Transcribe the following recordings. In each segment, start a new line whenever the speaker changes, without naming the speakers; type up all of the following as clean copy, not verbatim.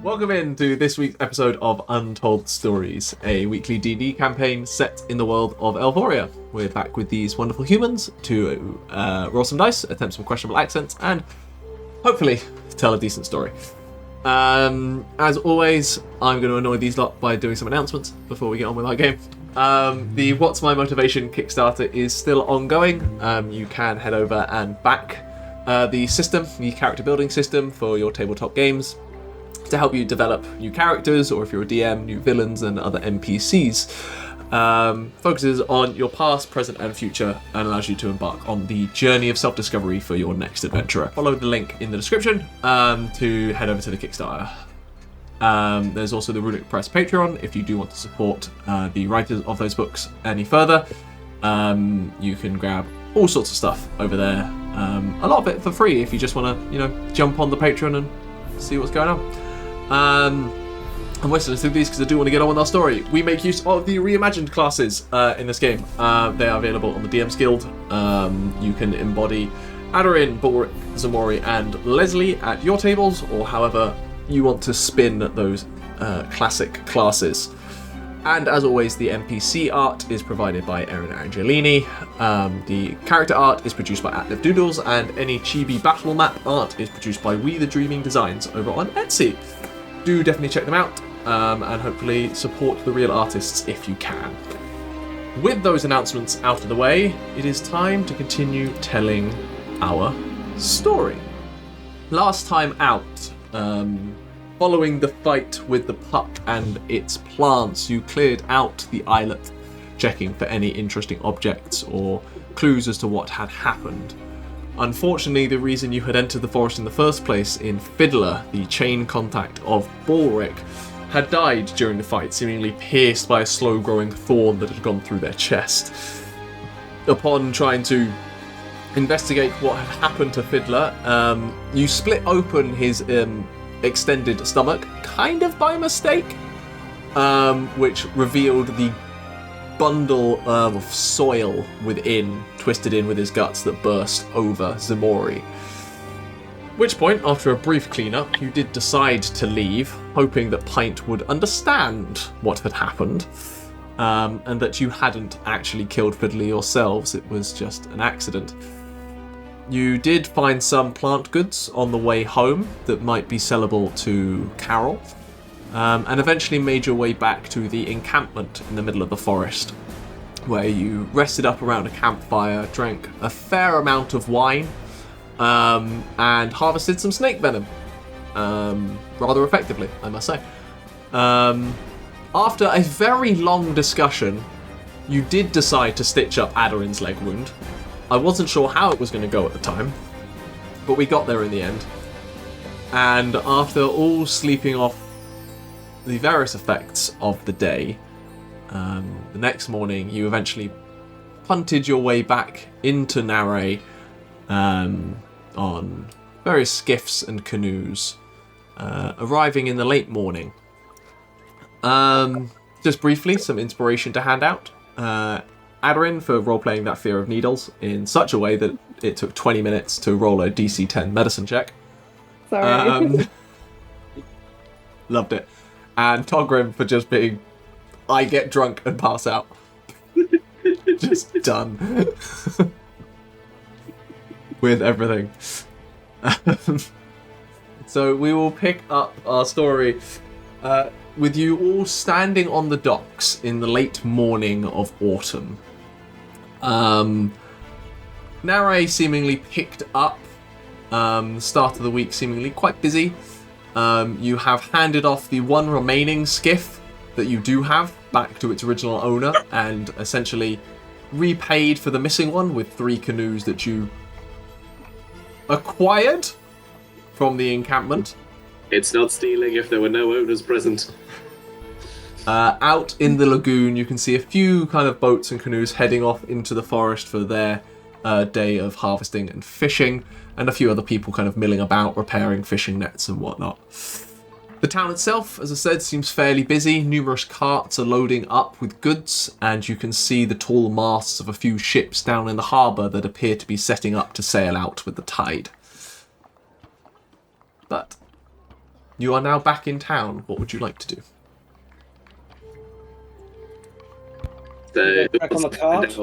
Welcome in to this week's episode of Untold Stories, a weekly D&D campaign set in the world of Elvoria. We're back with these wonderful humans to roll some dice, attempt some questionable accents, and hopefully tell a decent story. As always, I'm going to annoy these lot by doing some announcements before we get on with our game. The What's My Motivation Kickstarter is still ongoing. You can head over and back the system, the character building system for your tabletop games, to help you develop new characters, or if you're a DM, new villains and other NPCs. Focuses on your past, present and future, and allows you to embark on the journey of self-discovery for your next adventurer. Follow the link in the description to head over to the Kickstarter. There's also the Runic Press Patreon if you do want to support the writers of those books any further. You can grab all sorts of stuff over there. A lot of it for free if you just want to, jump on the Patreon and see what's going on. I'm whistling through these because I do want to get on with our story. We make use of the Reimagined Classes in this game. They are available on the DM's Guild. You can embody Aderyn, Balrick, Ximori and Lesley at your tables, or however you want to spin those classic classes. And as always, the NPC art is provided by Aderyn Angelini. The character art is produced by Atliv Doodles, and any Chibi battle map art is produced by WeTheDreamingDesigns over on Etsy. Do definitely check them out, and hopefully support the real artists if you can. With those announcements out of the way, it is time to continue telling our story. Last time out, following the fight with the pup and its plants, you cleared out the islet, checking for any interesting objects or clues as to what had happened. Unfortunately, the reason you had entered the forest in the first place in Fiddler, the chain contact of Balrick, had died during the fight, seemingly pierced by a slow-growing thorn that had gone through their chest. Upon trying to investigate what had happened to Fiddler, you split open his extended stomach, kind of by mistake, which revealed the bundle of soil within, twisted in with his guts, that burst over Ximori. Which point, after a brief cleanup, you did decide to leave, hoping that Pint would understand what had happened, and that you hadn't actually killed Fiddler yourselves, it was just an accident. You did find some plant goods on the way home that might be sellable to Carol, and eventually made your way back to the encampment in the middle of the forest, where you rested up around a campfire, drank a fair amount of wine, and harvested some snake venom, rather effectively, I must say. After a very long discussion, you did decide to stitch up Aderyn's leg wound. I wasn't sure how it was going to go at the time, but we got there in the end. And after all sleeping off the various effects of the day, the next morning you eventually punted your way back into Naray on various skiffs and canoes, arriving in the late morning. Just briefly, some inspiration to hand out. Aderyn for role-playing that Fear of Needles in such a way that it took 20 minutes to roll a DC 10 medicine check.
Sorry.
Loved it. And Togrim for just being, I get drunk and pass out. Just done. With everything. So we will pick up our story with you all standing on the docks in the late morning of autumn. Naray seemingly picked up, start of the week seemingly quite busy. You have handed off the one remaining skiff that you do have back to its original owner, and essentially repaid for the missing one with 3 canoes that you acquired from the encampment.
It's not stealing if there were no owners present.
Out in the lagoon, you can see a few kind of boats and canoes heading off into the forest for their day of harvesting and fishing, and a few other people kind of milling about, repairing fishing nets and whatnot. The town itself, as I said, seems fairly busy. Numerous carts are loading up with goods, and you can see the tall masts of a few ships down in the harbour that appear to be setting up to sail out with the tide. But you are now back in town. What would you like to do?
So,
Back on the cart.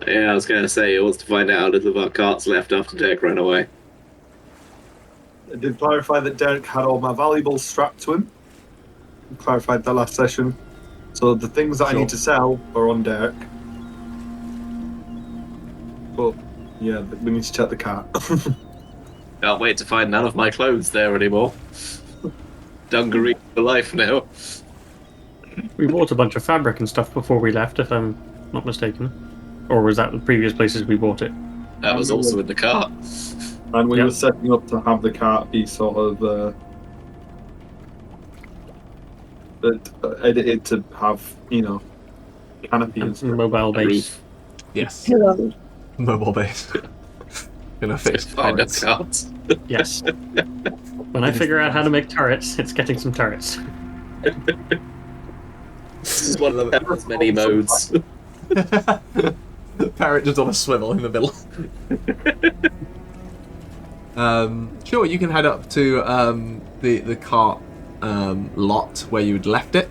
Yeah, I was going to say, he wants to find out how little of our carts left after Derek ran away.
I did clarify that Derek had all my valuables strapped to him. I clarified that last session. So the things that I need to sell are on Derek. But, yeah, we need to check the cart.
Can't wait to find none of my clothes there anymore. Dungaree for life now.
We bought a bunch of fabric and stuff before we left, if I'm not mistaken. Or was that the previous places we bought it?
That was also in the cart.
And we were setting up to have the cart be sort of edited to have, canopy and stuff.
Mobile base.
Yes.
Hello.
Mobile base. Gonna fix
Find a
turrets.
cart.
Yes. When I figure out how to make turrets, it's getting some turrets.
This is one of the many modes.
Parrot just on a swivel in the middle. Sure, you can head up to the cart lot where you'd left it.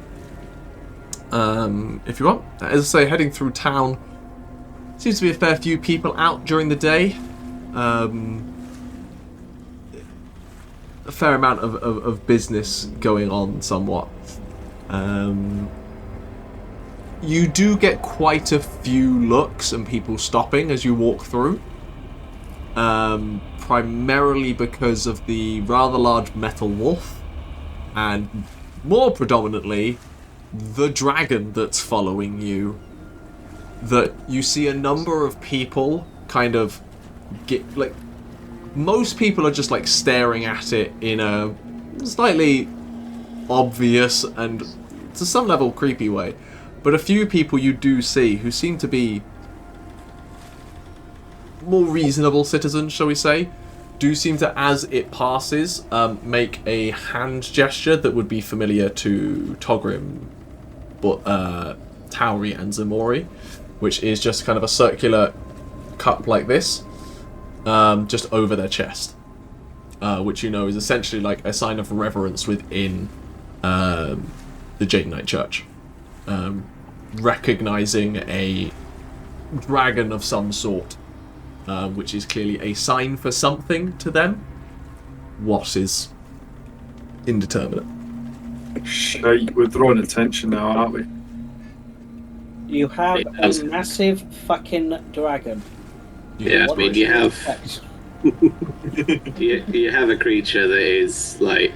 If you want. As I say, heading through town. Seems to be a fair few people out during the day. A fair amount of business going on somewhat. You do get quite a few looks and people stopping as you walk through. Primarily because of the rather large metal wolf, and more predominantly, the dragon that's following you. That you see a number of people kind of most people are just like staring at it in a slightly obvious and to some level creepy way. But a few people you do see who seem to be more reasonable citizens, shall we say, do seem to, as it passes, make a hand gesture that would be familiar to Togrim, Tauri and Ximori, which is just kind of a circular cup like this, just over their chest, which you know is essentially like a sign of reverence within the Jade Knight Church. Recognizing a dragon of some sort, which is clearly a sign for something to them. What is indeterminate.
We're drawing attention now, aren't we?
You have a massive fucking dragon.
Yeah, I mean, you have
expect?
you have a creature that is like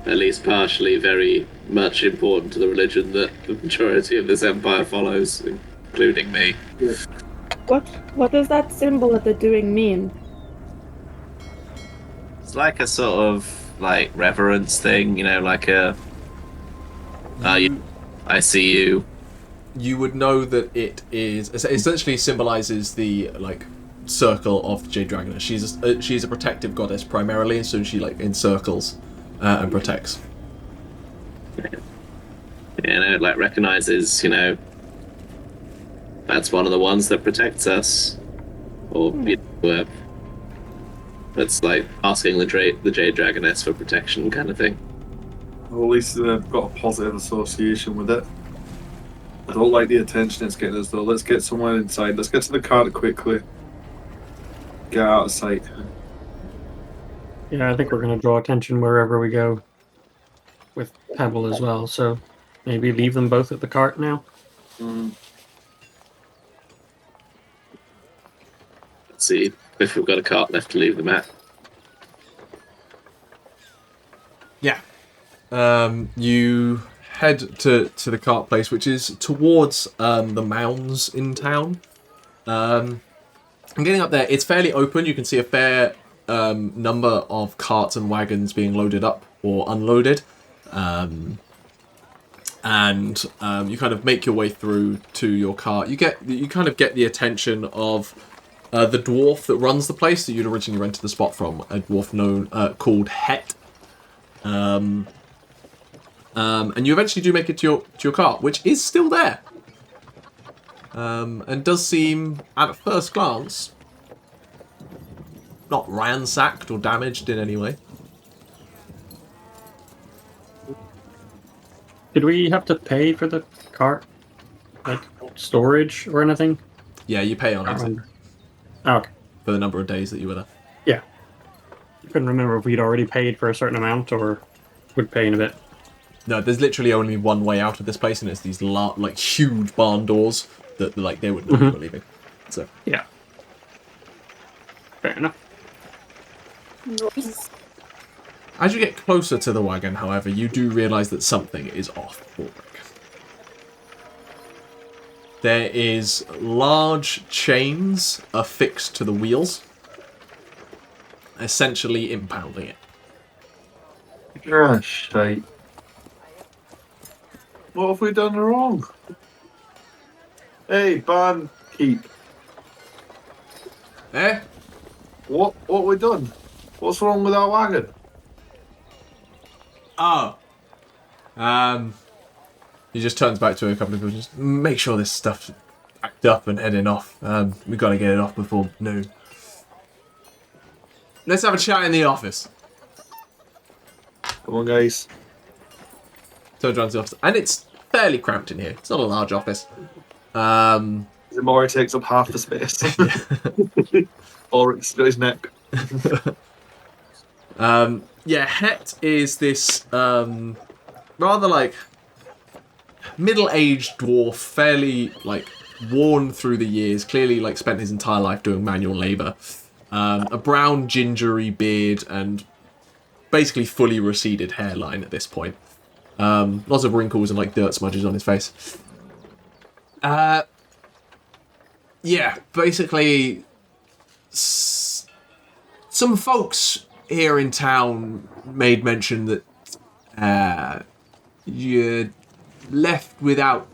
at least partially very much important to the religion that the majority of this empire follows, including me.
What does that symbol at the doing mean?
It's like a sort of like reverence thing, like a I see you.
You would know that it is essentially symbolizes the like circle of the Jade Dragoness. She's a protective goddess primarily, so she like encircles and protects.
It like recognizes, that's one of the ones that protects us, or that's like asking the Jade Dragoness for protection, kind of thing.
Well, at least they've got a positive association with it. I don't like the attention it's getting us though. Let's get somewhere inside. Let's get to the cart quickly. Get out of sight.
Yeah, I think we're going to draw attention wherever we go with Pebble as well, so maybe leave them both at the cart now.
Let's see if we've got a cart left to leave them at.
Yeah. You head to the cart place, which is towards the mounds in town. And getting up there, it's fairly open. You can see a fair number of carts and wagons being loaded up or unloaded. And you kind of make your way through to your cart. You kind of get the attention of the dwarf that runs the place that you'd originally rented the spot from, a dwarf called Het. And you eventually do make it to your cart, which is still there. And does seem, at first glance, not ransacked or damaged in any way.
Did we have to pay for the cart? Like, storage or anything?
Yeah, you pay on
I
exit
can't remember. Oh, okay.
for the number of days that you were there.
Yeah. I couldn't remember if we'd already paid for a certain amount or would pay in a bit.
No, there's literally only one way out of this place, and it's these like huge barn doors that like they wouldn't know you were leaving. So
Yeah. Fair enough.
Nice.
as you get closer to the wagon, however, you do realise that something is off, Balrick. There is large chains affixed to the wheels, essentially impounding it.
Ah, shite. What have we done wrong? Hey, barkeep.
Eh?
What have we done? What's wrong with our wagon?
Oh. He just turns back to a couple of people. Just make sure this stuff's packed up and heading off. We've got to get it off before noon. Let's have a chat in the office.
Come on, guys.
Turns around to the office. And it's fairly cramped in here. It's not a large office.
Ximori takes up half the space. Balrick's got his neck.
Yeah, Het is this rather like middle-aged dwarf, fairly like worn through the years, clearly like spent his entire life doing manual labour. A brown gingery beard and basically fully receded hairline at this point. Lots of wrinkles and like dirt smudges on his face. Yeah, basically some folks here in town made mention that you left without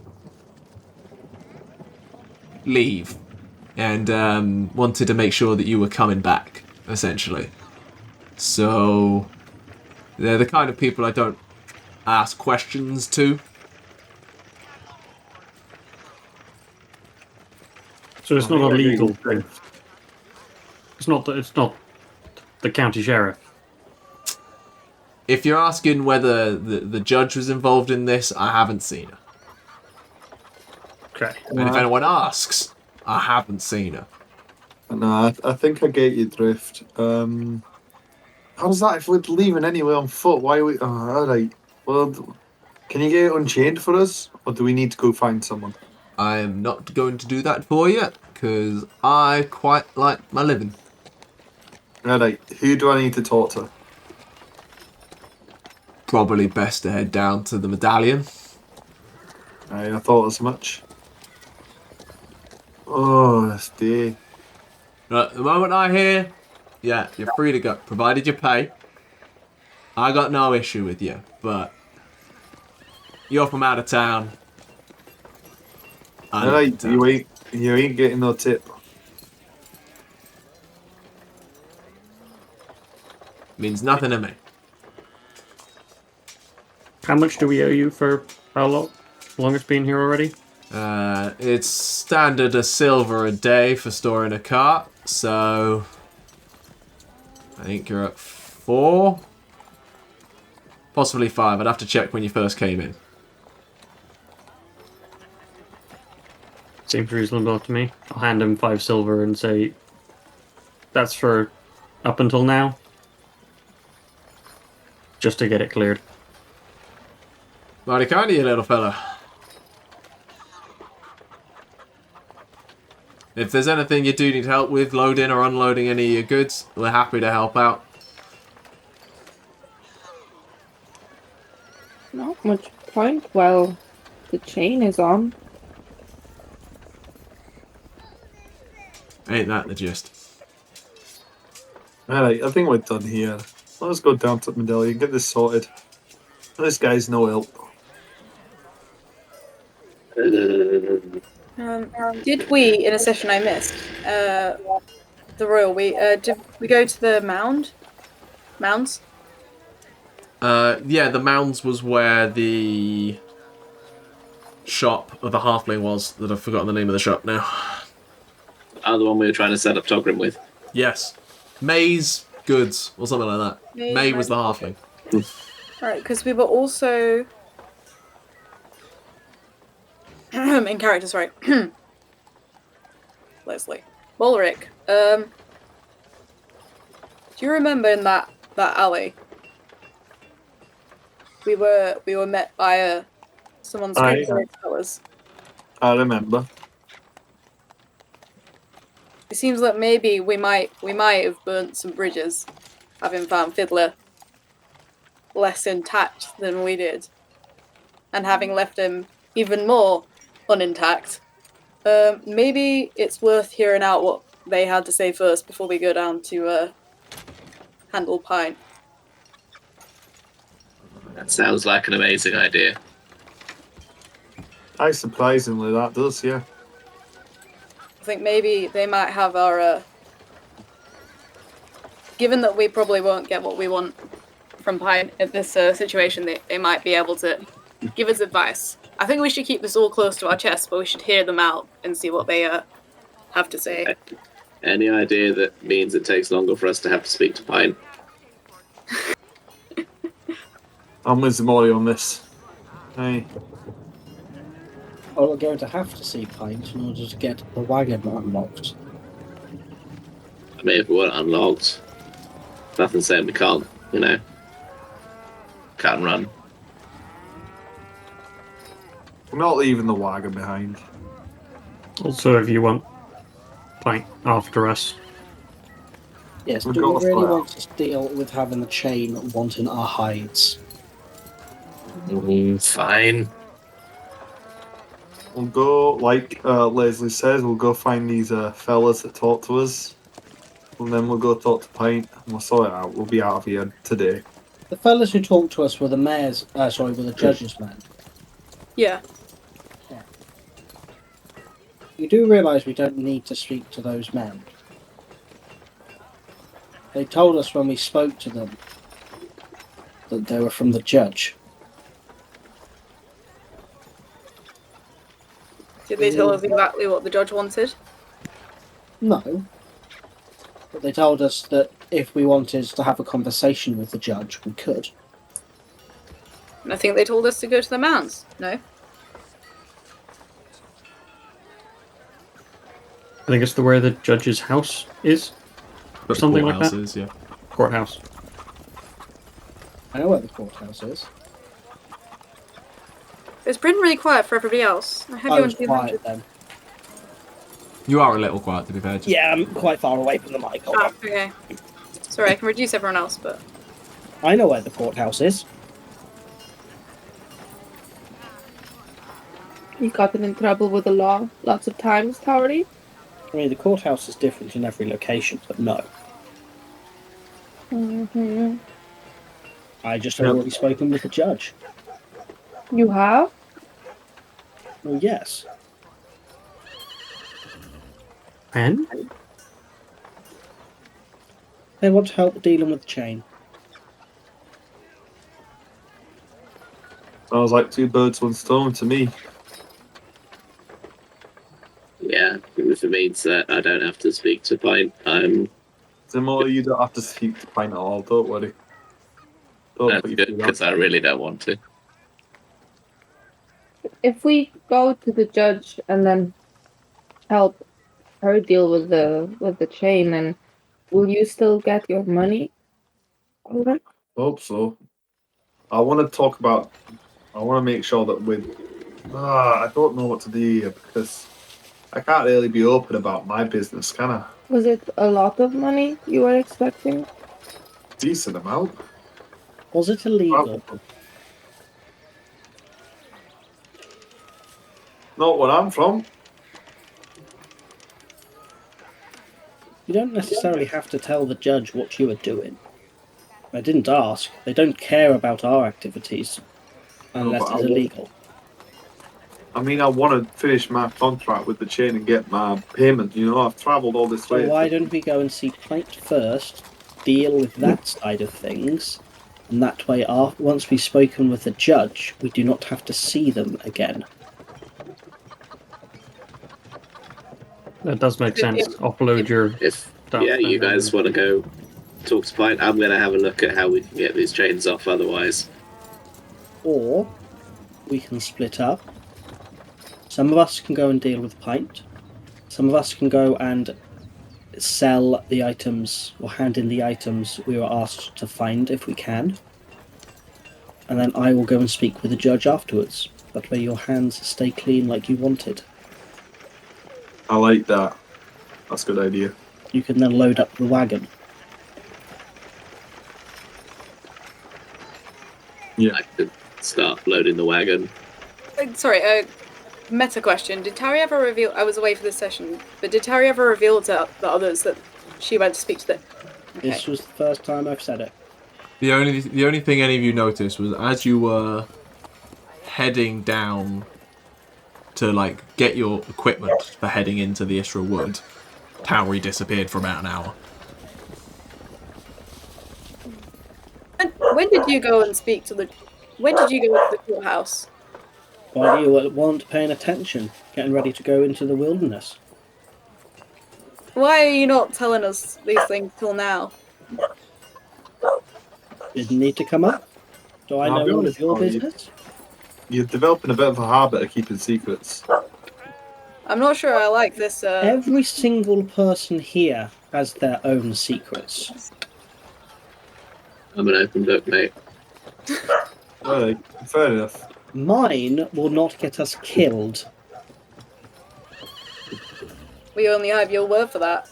leave and wanted to make sure that you were coming back, essentially. So they're the kind of people I don't ask questions to.
So it's not a legal thing. It's not the county sheriff.
If you're asking whether the judge was involved in this, I haven't seen her.
Okay.
And if anyone asks, I haven't seen her.
No, I think I get your drift. How's that if we're leaving anyway on foot? Why are we... Oh, alright. Well, can you get it unchained for us? Or do we need to go find someone?
I am not going to do that for you, because I quite like my living.
Alright, who do I need to talk to?
Probably best to head down to the medallion.
I thought as much. Oh, this day.
Right, the moment I hear, yeah, you're free to go, provided you pay. I got no issue with you, but you're from out of town. I'm
Alright,
in town.
you ain't getting no tip.
Means nothing to me.
How much do we owe you for how long it's been here already?
It's standard a silver a day for storing a cart, so I think you're at 4, possibly 5. I'd have to check when you first came in.
Seems reasonable to me. I'll hand him 5 silver and say, that's for up until now. Just to get it cleared.
Mighty kind of you, little fella. If there's anything you do need help with, loading or unloading any of your goods, we're happy to help out.
Not much point while the chain is on.
Ain't that the gist?
Alright, I think we're done here. Let's go down to the medallion, get this sorted. This guy's no help.
Did we, in a session I missed, the royal, did we go to the mounds?
Yeah, the mounds was where the shop of the halfling was, that I've forgotten the name of the shop now.
Oh, the one we were trying to set up Togrim with.
Yes. May's Goods, or something like that. May was the halfling.
Right, because we were also... in character, sorry. Lesley. Balrick, do you remember in that alley? We were met by someone screaming at us.
I remember.
It seems like maybe we might have burnt some bridges, having found Fiddler less intact than we did, and having left him even more unintact. Maybe it's worth hearing out what they had to say first before we go down to handle Pine.
That sounds like an amazing idea.
Surprisingly, that does, yeah.
I think maybe they might have our... given that we probably won't get what we want from Pine in this situation, they might be able to give us advice. I think we should keep this all close to our chest, but we should hear them out and see what they have to say.
Any idea that means it takes longer for us to have to speak to Pine?
I'm with Ximori on this. Hey.
Well, we're going to have to see Pine in order to get the wagon unlocked.
I mean, if we weren't unlocked, nothing saying we can't, can't run.
We're not leaving the wagon behind.
Also, if you want Pint after us.
Yes,
We've
do
got
we
to
really
split
want to deal with having the chain wanting our hides?
Fine.
We'll go, like Lesley says, we'll go find these fellas that talk to us. And then we'll go talk to Pint and we'll sort it out. We'll be out of here today.
The fellas who talked to us were the mayor's, were the judge's men.
Yeah.
You do realise we don't need to speak to those men. They told us when we spoke to them that they were from the judge.
Did they tell us exactly what the judge wanted?
No. But they told us that if we wanted to have a conversation with the judge, we could.
And I think they told us to go to the mounds. No?
I think it's where the judge's house is. Or something like that.
Courthouses, yeah.
Courthouse.
I know where the courthouse is.
It's been really quiet for everybody else. I had
I
you
was
on
quiet then.
You are a little quiet, to be fair.
Yeah, I'm quite far away from the mic. Hold on.
Okay. Sorry, I can reduce everyone else, but...
I know where the courthouse is.
You gotten in trouble with the law lots of times, Tauri?
I mean, the courthouse is different in every location, but no.
Mm-hmm.
I just have already spoken with the judge.
You have?
Well, yes.
And?
They want help dealing with the chain.
Sounds like two birds, one stone to me.
Yeah, if it means that I don't have to speak to Pine, I'm
Ximori, you don't have to speak to Pint at all, don't worry. Don't put you
good
through that.
because I really don't want to.
If we go to the judge and then help her deal with the chain, then will you still get your money? Okay.
Hope so. I want to make sure that I don't know what to do here because I can't really be open about my business, can I?
Was it a lot of money you were expecting?
Decent amount.
Was it illegal?
Not where I'm from.
You don't necessarily have to tell the judge what you are doing. I didn't ask. They don't care about our activities unless
but
it's illegal.
I mean, I want to finish my contract with the chain and get my payment. I've travelled all this way.
So why don't we go and see Pint first, deal with that side of things, and that way, once we've spoken with the judge, we do not have to see them again.
That does make sense. Offload your
If
stuff.
you guys want to go talk to Pine, I'm going to have a look at how we can get these chains off otherwise.
Or we can split up. Some of us can go and deal with Pint. Some of us can go and sell the items or hand in the items we were asked to find if we can. And then I will go and speak with the judge afterwards. That way your hands stay clean like you wanted.
I like that. That's a good idea.
You can then load up the wagon.
Yeah.
I could start loading the wagon.
Sorry, meta question. Did Tauri ever reveal... I was away for this session, but did Tauri ever reveal to the others that she went to speak to them? Okay.
This was the first time I've said it.
The only thing any of you noticed was as you were heading down to like get your equipment for heading into the Isra Wood, Tauri disappeared for about an hour.
And when did you go and speak to the... When did you go to the courthouse?
While you weren't paying attention, getting ready to go into the wilderness.
Why are you not telling us these things till now?
Didn't need to come up. Do I
I'll
know
be
all
honest,
of your
Tauri.
business?
You're developing a bit of a habit of keeping secrets.
I'm not sure I like this.
Every single person here has their own secrets.
I'm an open book, mate.
Alright, fair enough.
Mine will not get us killed.
We only have your word for that.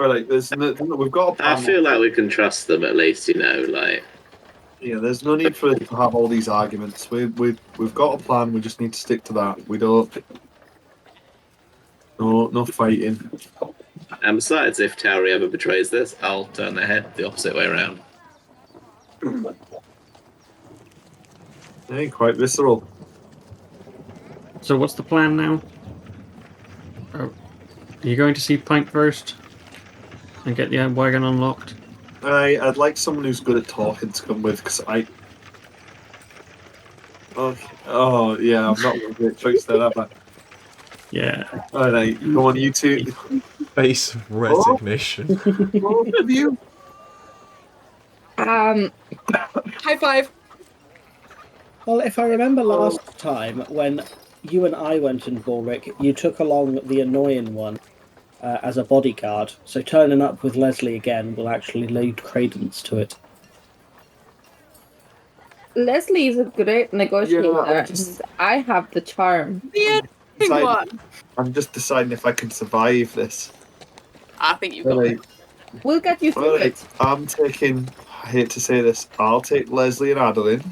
Alright, we've got a plan.
I feel like we can trust them at least, you know, like...
Yeah, there's no need for us to have all these arguments. We've got a plan, we just need to stick to that. We don't... No fighting.
And besides, if Tauri ever betrays this, I'll turn their head the opposite way around.
Hey, quite visceral.
So what's the plan now? Are you going to see Pint first? And get the wagon unlocked?
I'd like someone who's good at talking to come with, because I... Okay. Oh, yeah, I'm not a great choice there, am I?
Yeah.
Alright, come on, you two.
Face of resignation.
Both of you.
High five.
Well, if I remember last time, when you and I went in Balrick, you took along the annoying one as a bodyguard, so turning up with Lesley again will actually lead credence to it.
Lesley is a great negotiator.
Yeah,
I have the charm.
The
Decide-
one.
I'm just deciding if I can survive this.
I think you've got
Alright,
it.
We'll get you through
alright.
it.
I'm taking... I hate to say this. I'll take Lesley and Aderyn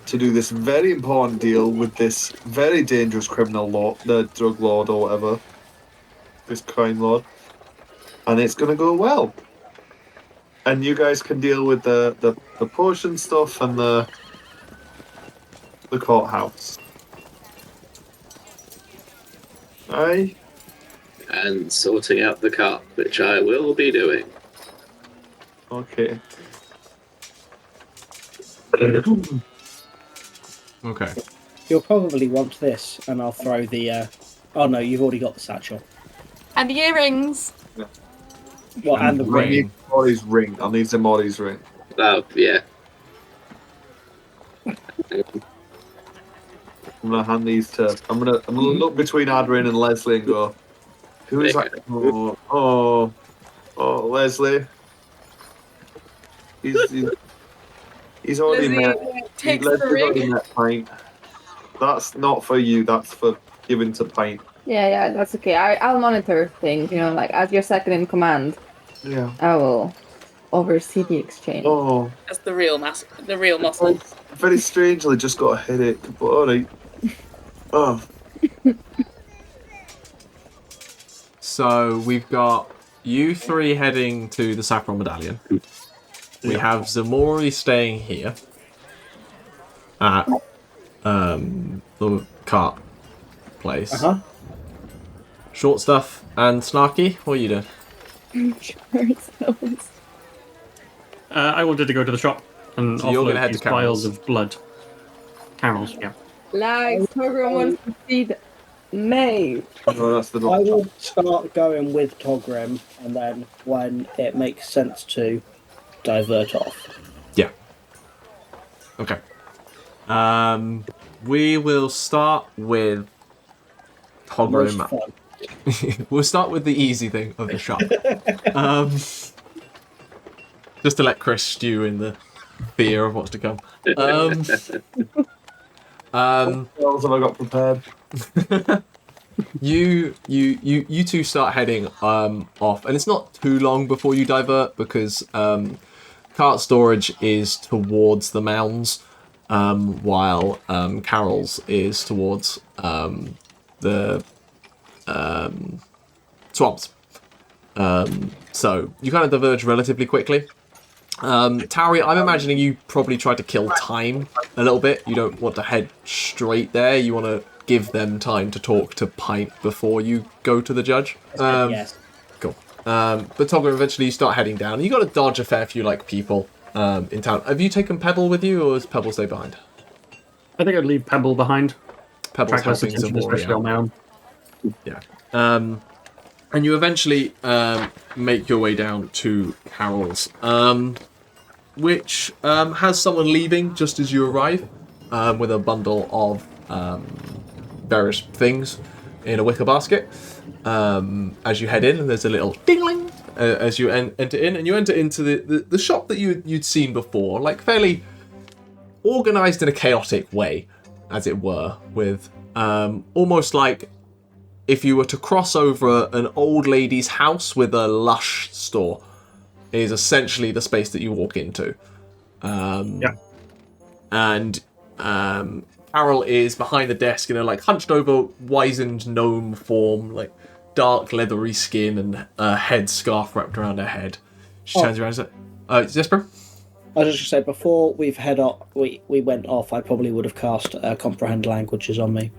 to do this very important deal with this very dangerous criminal lord, the drug lord or whatever. This crime lord. And it's going to go well. And you guys can deal with the potion stuff and the courthouse. Aye?
And sorting out the cart, which I will be doing.
Okay.
Okay.
You'll probably want this, and I'll throw the... Oh no, you've already got the satchel.
And the earrings.
Well, and the
And
I
ring.
need Ximori's ring. I need Ximori's ring.
Oh, yeah.
I'm gonna hand these to. I'm gonna look between Aderyn and Lesley and go, who is that? Oh, Lesley. He's already met.
Takes the
Lesley's already
ring.
met Pint. That's not for you. That's for giving to Pint.
Yeah, that's okay. I'll monitor things, like as your second in command,
Yeah.
I will oversee the exchange.
Oh,
That's the real muscle.
very strangely, just got a headache. But all right. Oh,
So we've got you three heading to the Saffron Medallion. We have Ximori staying here at the cart place.
Uh-huh.
Short Stuff and Snarky, what are you doing?
I wanted to go to the shop and
So you're
offload
gonna head to
these vials
Carol's.
of blood. Carol's, yeah.
Lags, Togrim wants to see the maid.
no, that's the
I
doctor.
will start going with Togrim, and then when it makes sense to, divert off.
Yeah. Okay. We will start with
Most
Togrim.
fun.
We'll start with the easy thing of the shop. Just to let Chris stew in the fear of what's to come.
What else have I got prepared?
You two start heading off, and it's not too long before you divert because cart storage is towards the mounds, while Carol's is towards the swamps. So you kind of diverge relatively quickly. Tauri, I'm imagining you probably tried to kill time a little bit. You don't want to head straight there. You want to give them time to talk to Pint before you go to the judge.
Yes.
Cool. But Togrim, eventually you start heading down. You got to dodge a fair few people in town. Have you taken Pebble with you, or does Pebble stay behind?
I think I'd leave Pebble behind.
Pebble's
Track less
helping
attention, especially on
Ximori
my own.
out. And you eventually make your way down to Carol's, which has someone leaving just as you arrive with a bundle of various things in a wicker basket. As you head in, and there's a little dingling as you enter in, and you enter into the shop that you'd seen before, like fairly organized in a chaotic way, as it were, with almost like if you were to cross over an old lady's house with a lush store, is essentially the space that you walk into. And Carol is behind the desk in a hunched over, wizened gnome form, like dark leathery skin and a head scarf wrapped around her head. She turns around and says, Jesper?
I was just going to say, before we went off, I probably would have cast Comprehend Languages on me.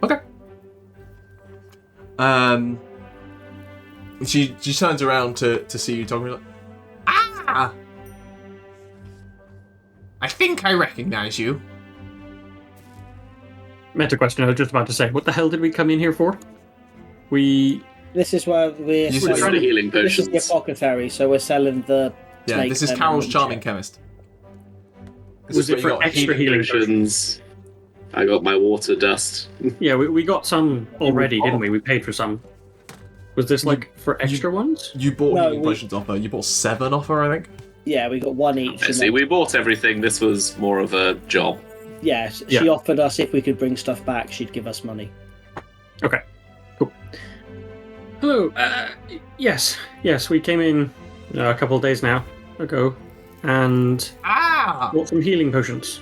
Okay. She turns around to see you talking like, ah! I think I recognize you.
Meta question, I was just about to say, what the hell did we come in here for?
This is where we're
You
This is
said-
the healing
This is
potions.
the apothecary, so we're selling the
Yeah,
snake
this is
venom
Carol's
and
charming
shit.
chemist. This
Was
is
it
where you
for
got
extra healing potions?
Potions. I got my water dust.
Yeah, we got some already, didn't we? We paid for some. Was this for extra ones?
You bought
No,
healing potions off her. You bought 7 off her, I think.
Yeah, we got one each.
I
and
see,
then-
we bought everything. This was more of a job.
Yeah,
Yeah.
she offered us if we could bring stuff back, she'd give us money.
Okay, cool. Hello. Yes, we came in a couple of days now ago, and bought some healing potions.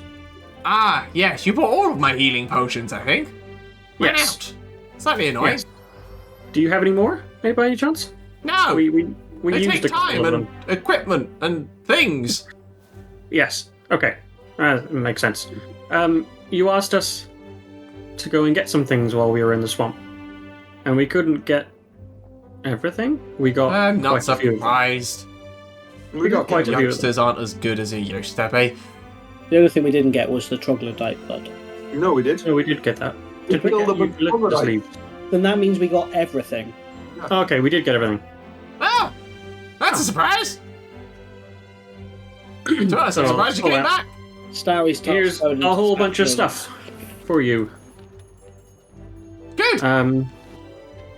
Yes, you bought all of my healing potions, I think. Ran
Yes.
out. Slightly annoying.
Yes. Do you have any more, by any chance?
No,
We
they
used
take
a couple
time
of
and
them.
equipment and things.
Yes. Okay. Makes sense. You asked us to go and get some things while we were in the swamp, and we couldn't get everything. We got
I'm not
quite a few of them.
surprised.
We got quite a few of them.
Youngsters aren't as good as they used to be.
The other thing we didn't get was the troglodyte blood.
No, we did.
No, we did get that.
We
Did we
killed
get
them with
eucalyptus
troglodyte.
leaves?
Then that means we got everything.
Okay, we did get everything.
Oh, that's a surprise. To be honest, I'm
So,
surprised you came
alright.
back.
Starry's
Here's
touchstone
a whole
into
bunch of
Scanlan.
stuff for you.
Good.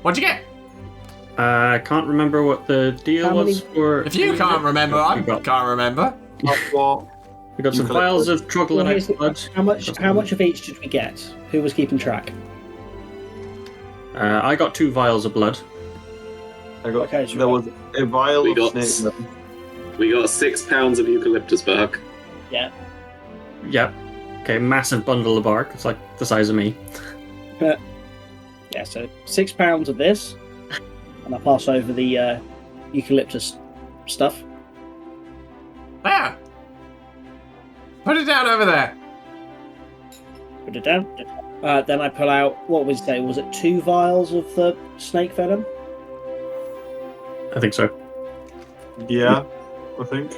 What'd you get?
I can't remember what the deal
How
was
many-
for.
If you can't remember, I
We got-
can't remember.
I've got
We got some
Eucalyptus.
vials of
Well,
troglodyte
here's the-
blood.
How much of each did we get? Who was keeping track?
I got 2 vials of blood.
I got.
Okay, so
there was a vial
We
of
got-
snake venom.
We got 6 pounds of eucalyptus bark.
Yeah.
Yep. Okay, massive bundle of bark. It's like the size of me.
Yeah, so 6 pounds of this, and I pass over the eucalyptus stuff.
There. Put it down over there.
Put it down. Then I pull out, what was it? Was it 2 vials of the snake venom?
I think so.
Yeah, I think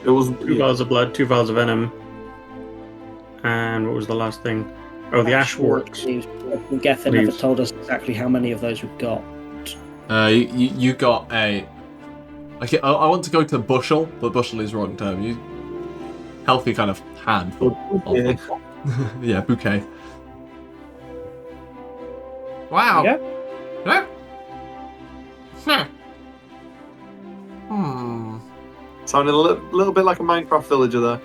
it was.
2 vials of blood, 2 vials of venom. And what was the last thing? Oh, the ash works.
Gethin never
Leaves.
told us exactly how many of those we've got.
You got a. Okay, I want to go to bushel, but bushel is wrong term. healthy kind of handful.
Yeah.
Yeah, bouquet. Wow.
Yeah.
No? Hmm.
Sounded a little bit like a Minecraft villager there.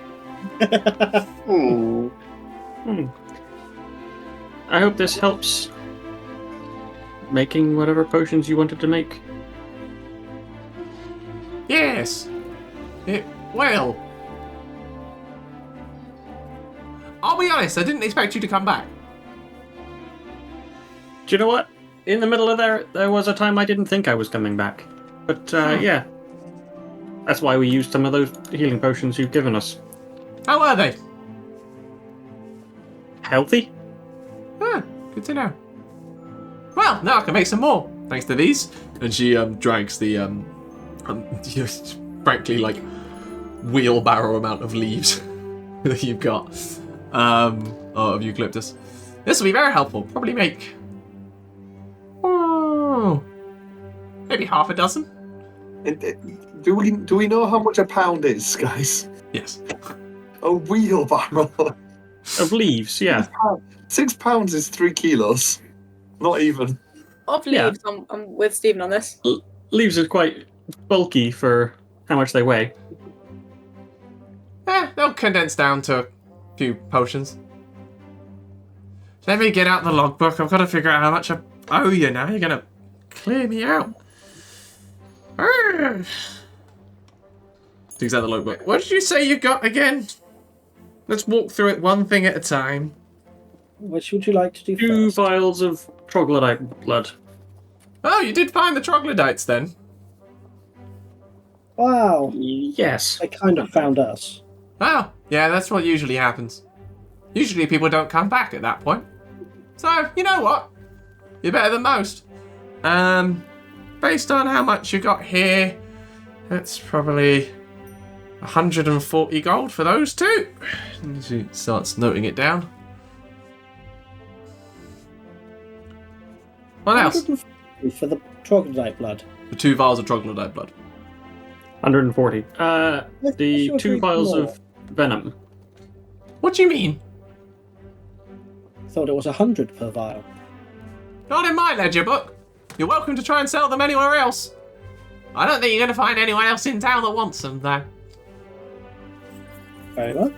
I hope this helps making whatever potions you wanted to make.
Yes. It will. I'll be honest, I didn't expect you to come back.
Do you know what? In the middle of there was a time I didn't think I was coming back. But, yeah. That's why we used some of those healing potions you've given us.
How are they?
Healthy?
Ah, good to know. Well, now I can make some more, thanks to these. And she drags the, frankly, like, wheelbarrow amount of leaves that you've got of eucalyptus. This will be very helpful. Probably make maybe half a dozen.
Do we know how much a pound is, guys?
Yes.
A wheelbarrow.
Of leaves, yeah.
6 pounds is 3 kilos. Not even.
Of leaves, I'm with Stephen on this.
Leaves are quite bulky for how much they weigh.
They'll condense down to a few potions. Let me get out the logbook. I've got to figure out how much I owe you now. You're going to clear me out. Digs out the logbook. What did you say you got again? Let's walk through it one thing at a time.
Which would you like to do
2
first?
vials of troglodyte blood.
Oh, you did find the troglodytes then?
Wow.
Yes.
They kind of found us.
Oh, yeah, that's what usually happens. Usually people don't come back at that point. So, you know what? You're better than most. Based on how much you got here, that's probably 140 gold for those two. And she starts noting it down. What else?
150 for the troglodyte blood.
The 2 vials of troglodyte blood.
140.
Let's
The
sure
2
drink
vials
more.
of venom.
What do you mean?
Thought it was 100 per vial.
Not in my ledger book. You're welcome to try and sell them anywhere else. I don't think you're going to find anyone else in town that wants them, though.
Very well.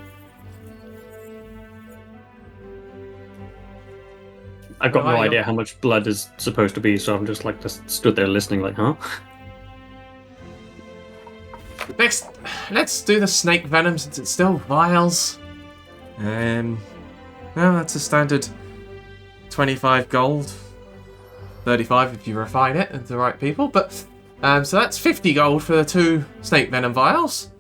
I've got
Well,
no
I-
idea how much blood is supposed to be, so I'm just stood there listening like, huh?
Next, let's do the snake venom since it's still vials. Well, that's a standard 25 gold. 35 if you refine it into the right people. But so that's 50 gold for the 2 snake venom vials.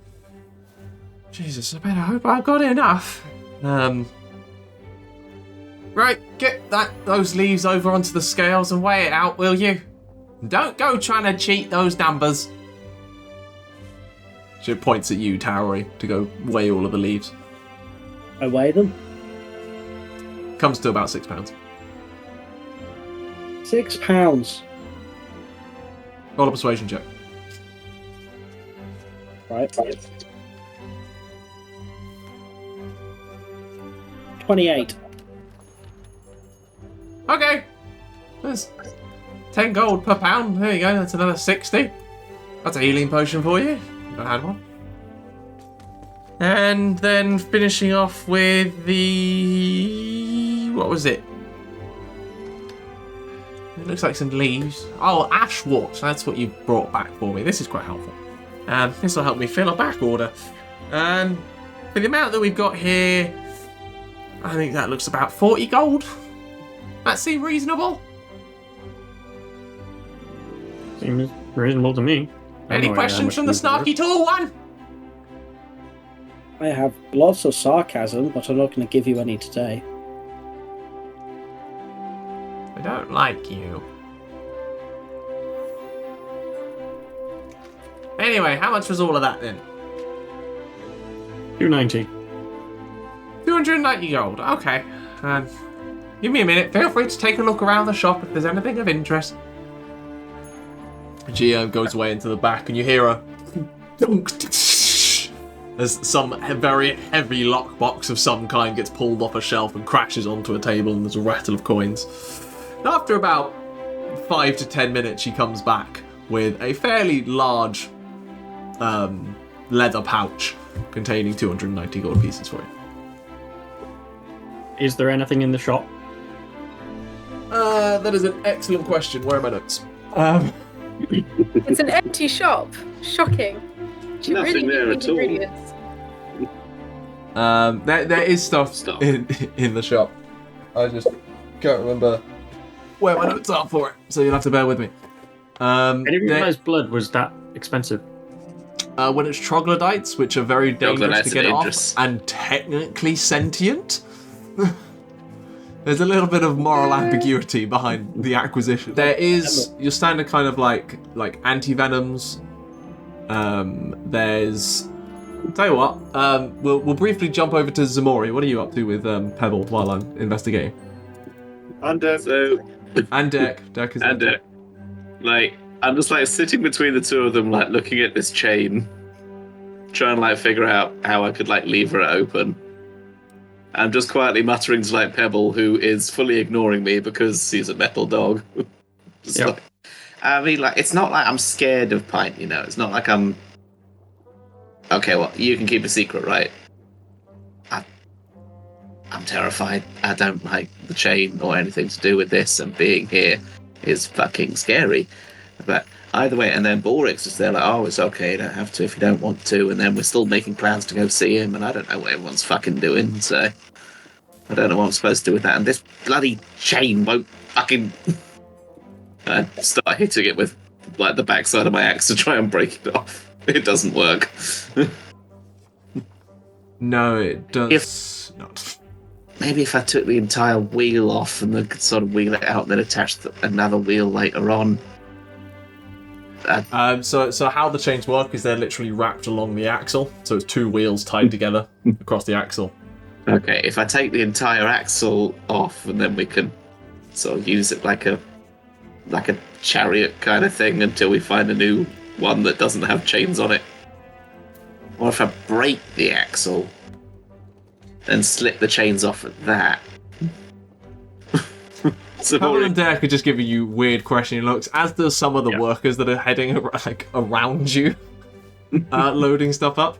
Jesus, I better hope I've got enough. Right, get those leaves over onto the scales and weigh it out, will you? Don't go trying to cheat those numbers. She points at you, Tauri, to go weigh all of the leaves.
I weigh them.
Comes to about 6 pounds.
6 pounds.
Roll a persuasion check.
Right. 28.
Okay. There's 10 gold per pound. There you go. That's another 60. That's a healing potion for you. If I had one. And then finishing off with the... What was it? It looks like some leaves. Oh, ashwort. That's what you brought back for me. This is quite helpful. This will help me fill a back order. For the amount that we've got here, I think that looks about 40 gold. That seem reasonable?
Seems reasonable to me. I have
Any
no idea how
questions
much
from the
food there is.
snarky tall one?
I have lots of sarcasm, but I'm not going to give you any today.
I don't like you. Anyway, how much was all of that then?
290.
290 gold. Okay. Give me a minute. Feel free to take a look around the shop if there's anything of interest. And she goes away into the back, and you hear a dunk as some very heavy lockbox of some kind gets pulled off a shelf and crashes onto a table, and there's a rattle of coins. After about 5 to 10 minutes, she comes back with a fairly large leather pouch containing 290 gold pieces for you.
Is there anything in the shop?
That is an excellent question. Where are my notes?
It's an empty shop. Shocking. Do you
Nothing
really
there
need
at all.
ingredients?
There is stuff in the shop. I just can't remember where my notes are for it, so you'll have to bear with me.
I didn't realise blood was that expensive.
When it's troglodytes, which are very dangerous to
Troglodytes
get
are
off,
dangerous.
and technically sentient, there's a little bit of moral ambiguity behind the acquisition. There is your standard kind of like anti-venoms. There's... Tell you what, we'll briefly jump over to Ximori. What are you up to with Pebble while I'm investigating?
And
And Dirk. Dirk is there.
Like, I'm just like sitting between the two of them, like looking at this chain, trying to like figure out how I could like lever it open. I'm just quietly muttering to like Pebble, who is fully ignoring me because he's a metal dog. Like, I mean, like, it's not like I'm scared of Pint, you know. It's not like I'm. Okay, well, you can keep a secret, right? I'm terrified. I don't like the chain or anything to do with this, and being here is fucking scary. But either way, and then Balrick's just there like, oh, it's okay, you don't have to if you don't want to, and then we're still making plans to go see him, and I don't know what everyone's fucking doing, so I don't know what I'm supposed to do with that, and this bloody chain won't fucking... I start hitting it with like the backside of my axe to try and break it off. It doesn't work.
No, it does not.
Maybe if I took the entire wheel off and then could sort of wheel it out and then attach another wheel later on.
So how the chains work is they're literally wrapped along the axle, so it's two wheels tied together across the axle.
Okay, if I take the entire axle off and then we can sort of use it like a chariot kind of thing until we find a new one that doesn't have chains on it. Or if I break the axle and slip the chains off at that.
Pebble and Dare could just give you weird questioning looks, as does some of the workers that are heading around you, loading stuff up.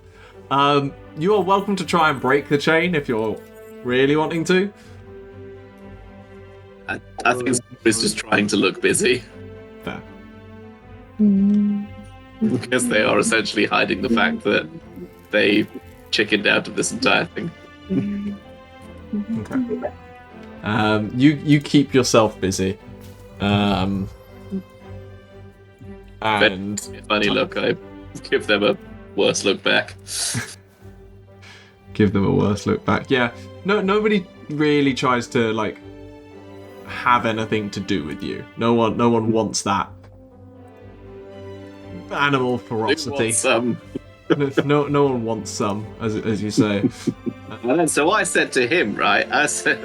You are welcome to try and break the chain if you're really wanting to.
I think it's just trying to look busy.
Fair.
Because they are essentially hiding the fact that they chickened out of this entire thing.
Okay. You keep yourself busy. And
Funny look, I give them a worse look back.
Give them a worse look back. Yeah. Nobody really tries to like have anything to do with you. No one wants that animal ferocity. No one wants some, as you say.
And then so I said to him, right? I said.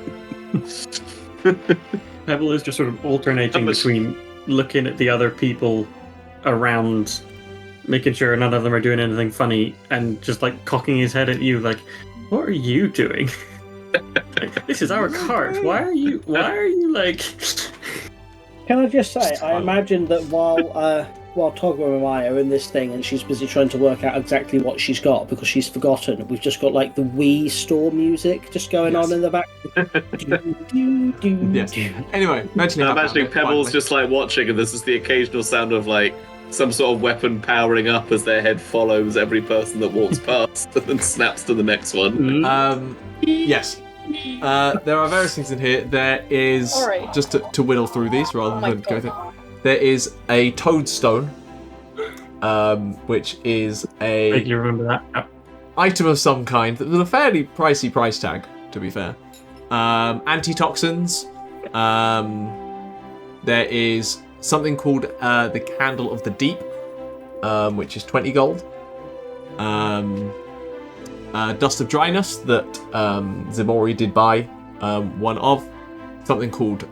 Pebble is just sort of alternating between looking at the other people around, making sure none of them are doing anything funny, and just like cocking his head at you, like, "What are you doing? This is our cart. Why are you like?"
Can I just say, I imagine that while Togrim and I are in this thing and she's busy trying to work out exactly what she's got because she's forgotten, we've just got like the Wii store music just going on in the back.
Yes. Anyway,
I'm imagining Pebble's just like watching, and this is the occasional sound of like some sort of weapon powering up as their head follows every person that walks past and then snaps to the next one.
Yes. There are various things in here. There is, just to whittle through these rather than go through. There is a toadstone, which is a
You remember that?
item of some kind with a fairly pricey price tag, to be fair. Antitoxins. There is something called the Candle of the Deep, which is 20 gold. Dust of Dryness that Ximori did buy one of. Something called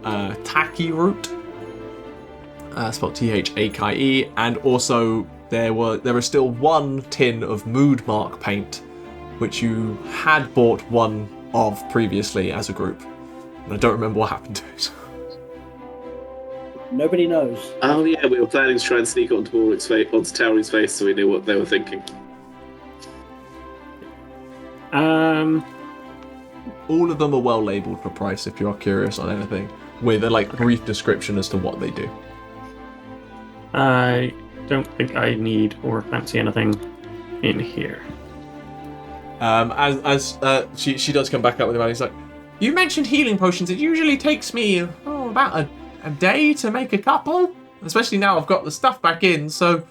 Taki Root. Spelled Thake, and also there is still one tin of mood mark paint which you had bought one of previously as a group. And I don't remember what happened to it.
Nobody knows.
Oh yeah, we were planning to try and sneak onto Balrick's face, onto Tauri's face, so we knew what they were thinking.
All of them are well labelled for price if you're curious on anything, with a brief description as to what they do.
I don't think I need or fancy anything in here.
She does come back up with the man. He's like, you mentioned healing potions. It usually takes me about a day to make a couple, especially now I've got the stuff back in. So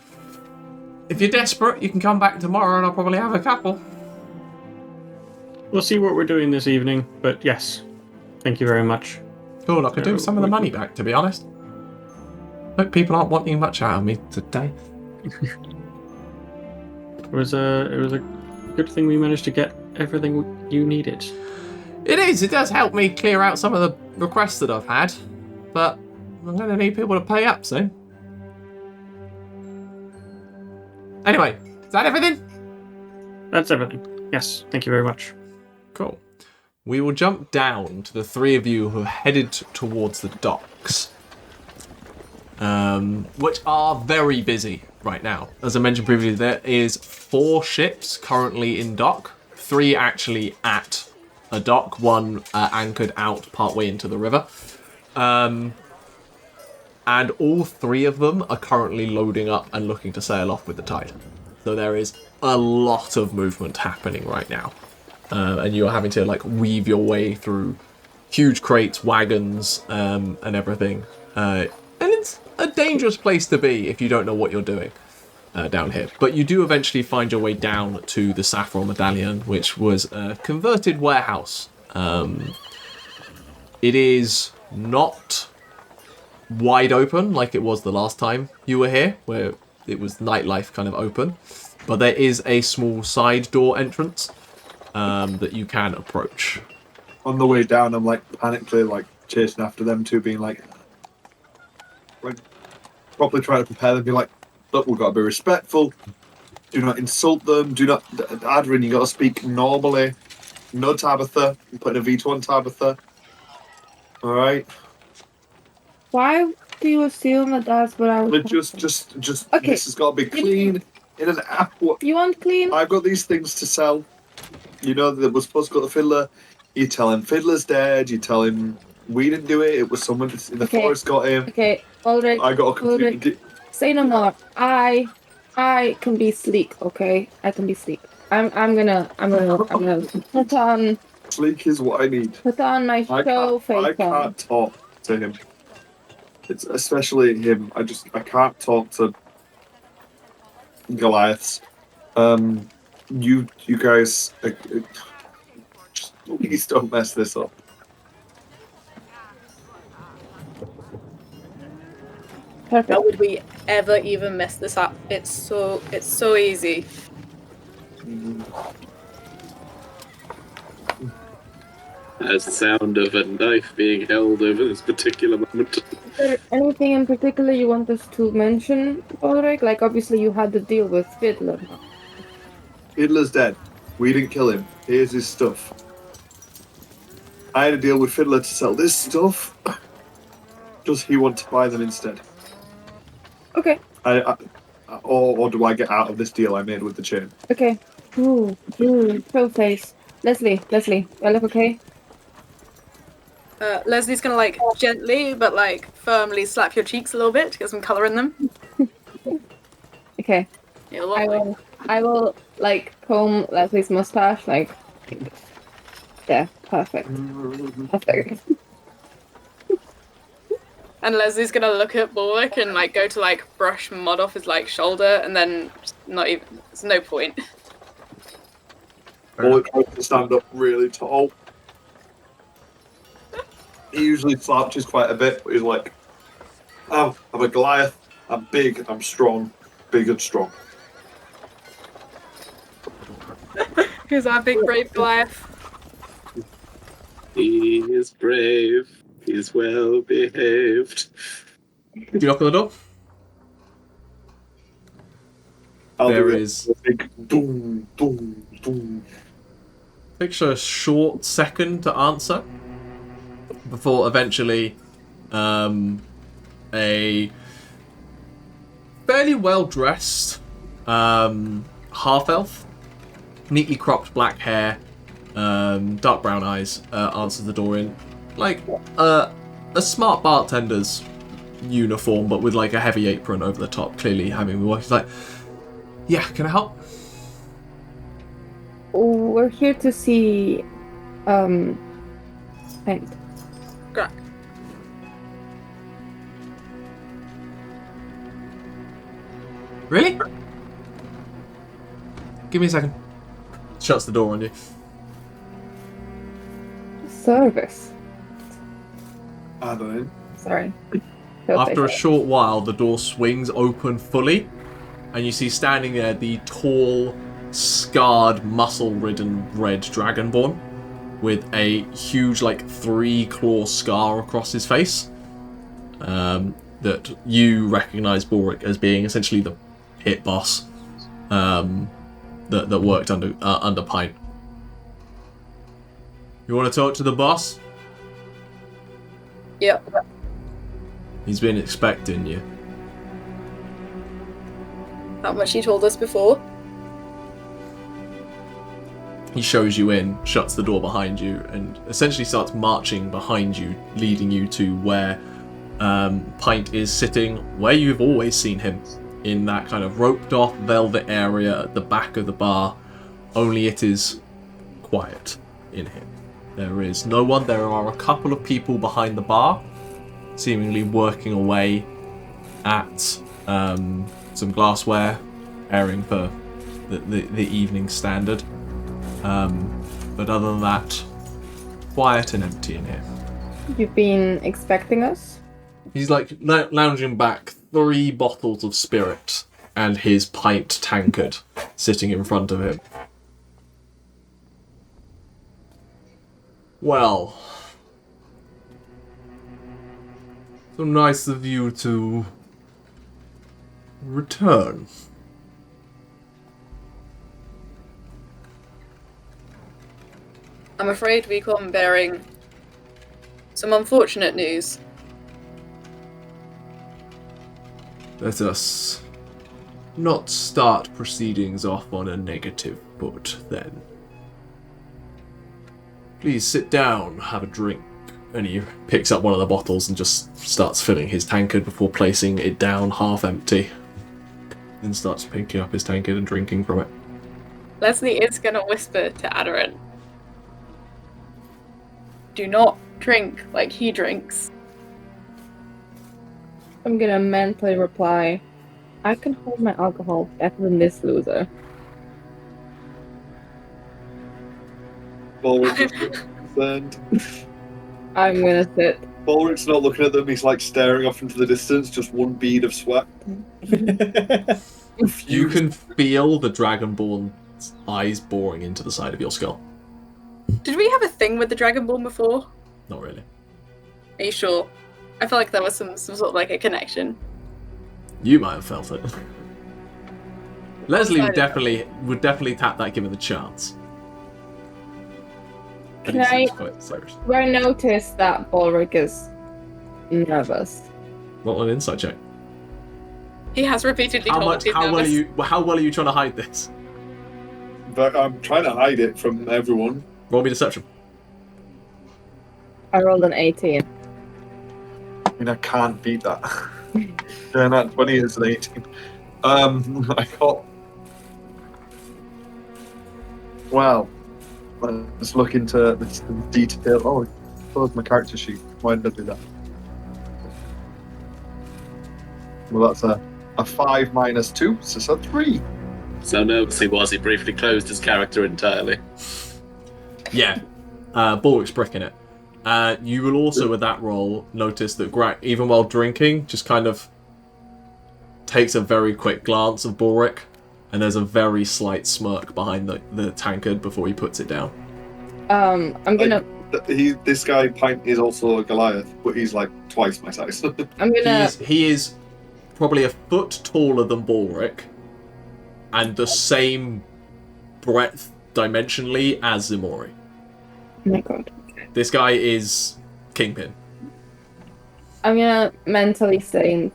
if you're desperate, you can come back tomorrow, and I'll probably have a couple.
We'll see what we're doing this evening, but yes, thank you very much.
Cool, I could do some of the money back, to be honest. Hope people aren't wanting much out of me today.
It was a good thing we managed to get everything you needed.
It is. It does help me clear out some of the requests that I've had, but I'm going to need people to pay up soon. Anyway, is that everything?
That's everything. Yes, thank you very much.
Cool. We will jump down to the three of you who are headed towards the docks, which are very busy right now. As I mentioned previously, there is 4 ships currently in dock, 3 actually at a dock, 1 anchored out partway into the river. And all 3 of them are currently loading up and looking to sail off with the tide. So there is a lot of movement happening right now. And you're having to weave your way through huge crates, wagons, and everything. And it's a dangerous place to be if you don't know what you're doing down here. But you do eventually find your way down to the Saffron Medallion, which was a converted warehouse. It is not wide open like it was the last time you were here, where it was nightlife kind of open. But there is a small side door entrance that you can approach.
On the way down, I'm panically chasing after them two, being properly trying to prepare them, be look, we've got to be respectful. Do not insult them. Do not, Aderyn, you got to speak normally. No Tabitha. I'm putting a veto on Tabitha. All right.
Why do you assume that that's what I was?
Just.
Okay.
This has got to be clean in an hour.
You want clean?
I've got these things to sell. You know that we're supposed to go to Fiddler. You tell him Fiddler's dead. You tell him we didn't do it. It was someone in the forest got him.
Okay, Balrick.
I got a completely.
Say no more. I can be sleek. Okay, I can be sleek. I'm gonna put on.
Sleek is what I need.
Put on my show face.
I can't talk to him. It's especially him. I can't talk to Goliaths. You guys, just please don't mess this up.
Perfect.
How would we ever even mess this up? It's so easy.
As the sound of a knife being held over this particular moment.
Is there anything in particular you want us to mention, Balrick? Obviously you had to deal with Fiddler.
Fiddler's dead. We didn't kill him. Here's his stuff. I had to deal with Fiddler to sell this stuff. Does he want to buy them instead?
Okay.
Or do I get out of this deal I made with the chain?
Okay. Ooh, show face. Lesley, I look okay?
Leslie's gonna gently but firmly slap your cheeks a little bit to get some colour in them.
Okay.
You're lovely.
I will comb Leslie's mustache, yeah, perfect.
And Leslie's gonna look at Balrick and go to brush mud off his shoulder, and then not even. There's no point.
Bullock tries to stand up really tall. He usually slouches quite a bit, but he's I'm a Goliath. I'm big. I'm strong. Big and strong.
Who's our big brave Goliath?
He is brave. He's well behaved.
Do you knock on the door?
I'll
There
do it.
is
A big boom, boom, boom.
takes a short second to answer before eventually a fairly well-dressed half-elf, neatly cropped black hair, dark brown eyes, answers the door in like a smart bartender's uniform, but with like a heavy apron over the top, clearly having the work. He's like, yeah, can I help?
We're here to see Hank.
Great.
Really? Give me a second. Shuts the door on you.
Service.
Aderyn.
Sorry.
After a short while, the door swings open fully, and you see standing there the tall, scarred, muscle-ridden red dragonborn with a huge, like, 3-claw scar across his face. That you recognise Balrick as being essentially the pit boss that worked under Pint. You want to talk to the boss?
Yep.
He's been expecting you.
How much he told us before.
He shows you in, shuts the door behind you, and essentially starts marching behind you, leading you to where Pint is sitting, where you've always seen him, in that kind of roped-off velvet area at the back of the bar, only it is quiet in here. There is no one. There are a couple of people behind the bar, seemingly working away at some glassware, preparing for the evening standard. But other than that, quiet and empty in here.
You've been expecting us?
He's like lounging back, 3 bottles of spirit and his pint tankard sitting in front of him. Well, so nice of you to return.
I'm afraid we come bearing some unfortunate news.
Let us not start proceedings off on a negative foot, then. Please sit down, have a drink. And he picks up one of the bottles and just starts filling his tankard before placing it down half empty. Then starts picking up his tankard and drinking from it.
Lesley is going to whisper to Aderyn. Do not drink like he drinks.
I'm gonna mentally reply, I can hold my alcohol better than this loser.
Balric is concerned.
I'm gonna sit.
Balric's not looking at them, he's like staring off into the distance, just one bead of sweat.
You can feel the Dragonborn's eyes boring into the side of your skull.
Did we have a thing with the Dragonborn before?
Not really.
Are you sure? I feel like there was some sort of like a connection.
You might have felt it. Lesley
I
would
don't
definitely tap that given the chance. But
Can
he seems
I-
quite serious.
Do I notice that Balric is nervous?
Roll an insight check.
He has repeatedly
How
told us he's
well
nervous.
are you trying to hide this?
But I'm trying to hide it from everyone.
Roll me deception.
I rolled an 18.
I mean, I can't beat that. Yeah, not 20 is an 18. I got... Well, let's look into the detail. Oh, close my character sheet. Why did I do that? Well, that's a 5 minus 2, so it's a 3.
So nervous he was, he briefly closed his character entirely.
Yeah. Balric's bricking it. You will also, with that roll, notice that even while drinking, just kind of takes a very quick glance of Balric, and there's a very slight smirk behind the tankard before he puts it down.
I'm gonna.
This guy, Pint, is also a Goliath, but he's like twice my size.
I'm gonna.
He is probably a foot taller than Balric, and the same breadth dimensionally as Ximori.
Oh my god.
This guy is Kingpin.
I'm gonna mentally say,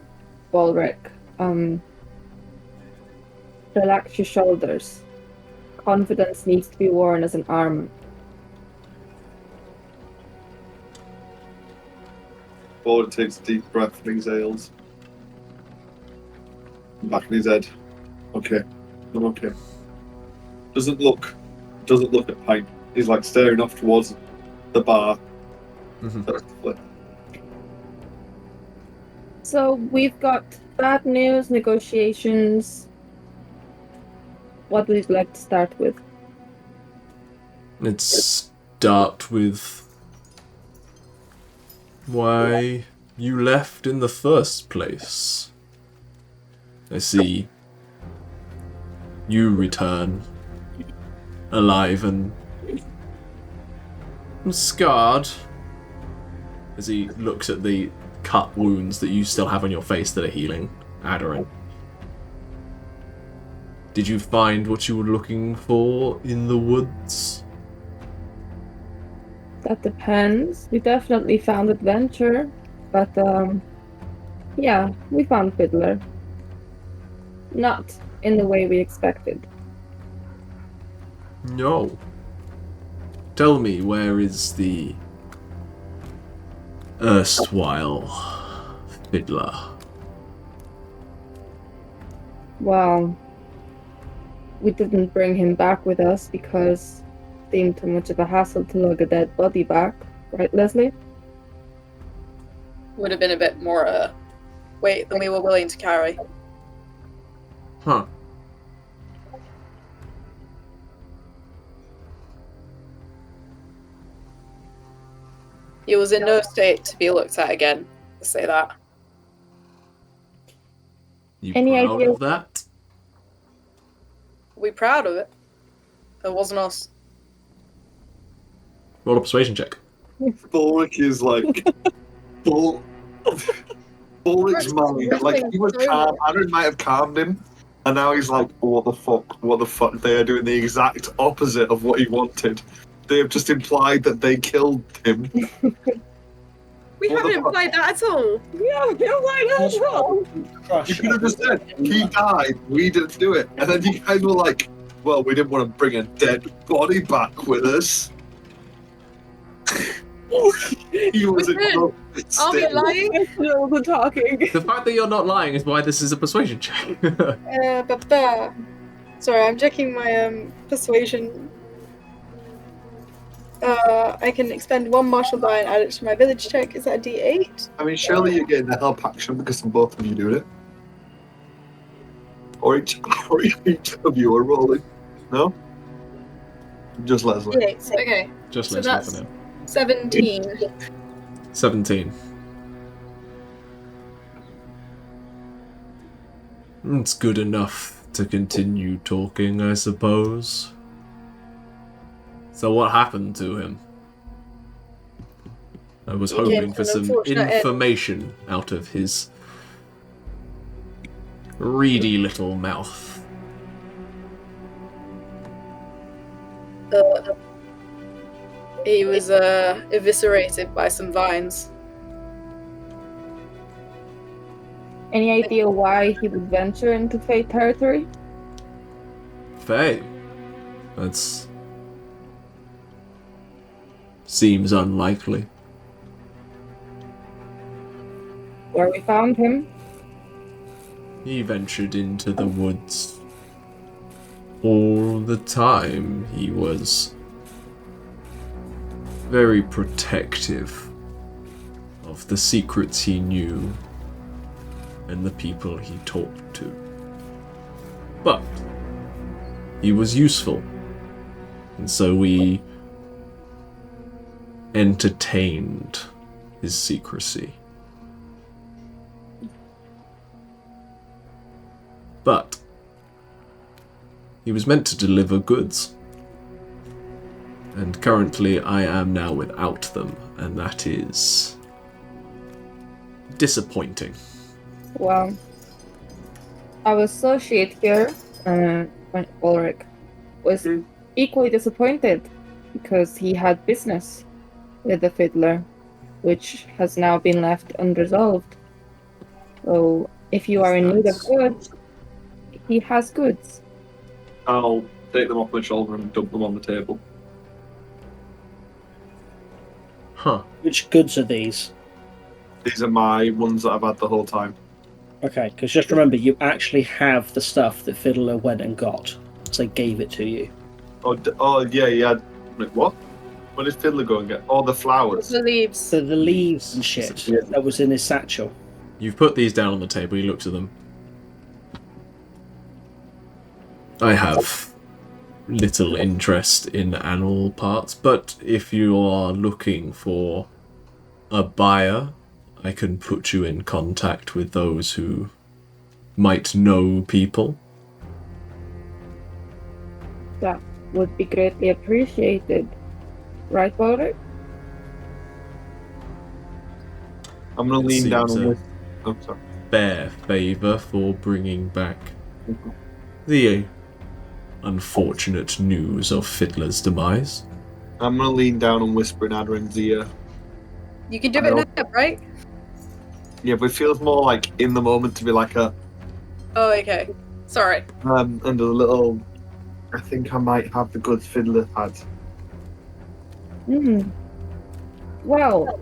Balrick, relax your shoulders. Confidence needs to be worn as an armor.
Balrick takes a deep breath and exhales. Back in his head. Okay. I'm okay. Doesn't look at Pine. He's like staring off towards the bar.
Mm-hmm.
So we've got bad news, negotiations. What would you like to start with?
Let's start with why you left in the first place. I see you return alive and scarred as he looks at the cut wounds that you still have on your face that are healing, Aderyn. Did you find what you were looking for in the woods?
That depends. We definitely found adventure, but yeah, we found Fiddler. Not in the way we expected.
No. Tell me, where is the erstwhile Fiddler?
Well, we didn't bring him back with us because it seemed too much of a hassle to lug a dead body back, right, Lesley?
Would have been a bit more weight than we were willing to carry.
Huh.
He was in no state to be looked at again, to say that.
You
Any
proud
idea-
of that?
Are we proud of it? It wasn't us.
Roll a persuasion check.
Balrick is like Balrick's mind. Like he was calm. Aderyn might have calmed him, and now he's like, "What the fuck? What the fuck?" They are doing the exact opposite of what he wanted. They have just implied that they killed him.
We
What
haven't
the fuck?
implied that at all.
Yeah, why not?
You could have just said he died. We didn't do it, and then you guys were like, "Well, we didn't want to bring a dead body back with us." He was
We did.
a
Are we lying?
No, we're talking.
The fact that you're not lying is why this is a persuasion check.
Sorry, I'm checking my persuasion. I can expend one martial die and add it to my village check. Is that a D8?
I mean, surely you're getting the help action because both of you do it. Or each of you are rolling. No? Just Lesley.
D8. Okay,
Just
So
Lesley
that's-
for now.
17.
17. It's good enough to continue talking, I suppose. So what happened to him? I was
He came
hoping
to
for
an
some
unfortunate end.
information out of his reedy little mouth.
He was eviscerated by some vines.
Any idea why he would venture into Fate territory?
Faye. That's... seems unlikely.
Where we found him?
He ventured into the woods. All the time he was very protective of the secrets he knew and the people he talked to. But he was useful, and so we entertained his secrecy. But he was meant to deliver goods. And currently I am now without them, and that is disappointing.
Well, our associate here, Balrick, was equally disappointed because he had business with the fiddler, which has now been left unresolved. So if you are in need of goods, he has goods.
I'll take them off my shoulder and dump them on the table.
Huh.
Which goods are these?
These are my ones that I've had the whole time.
Okay, because just remember, you actually have the stuff that Fiddler went and got, so they gave it to you.
Oh yeah. Like, what? What did Fiddler go and get? Oh, the flowers.
The leaves.
So the leaves and shit
Yeah.
that was in his satchel.
You've put these down on the table. He looks at them. I have little interest in animal parts, but if you are looking for a buyer, I can put you in contact with those who might know people.
That would be greatly appreciated. Right, Balrick?
I'm gonna
It
lean down
seems
and
a
whisper. Oh, sorry.
fair favour for bringing back the unfortunate news of Fiddler's demise.
I'm gonna lean down and whisper in Aderyn's ear.
You can do it now, right?
Yeah, but it feels more like in the moment to be like a
Oh, okay. Sorry.
and a little. I think I might have the goods Fiddler had.
Well,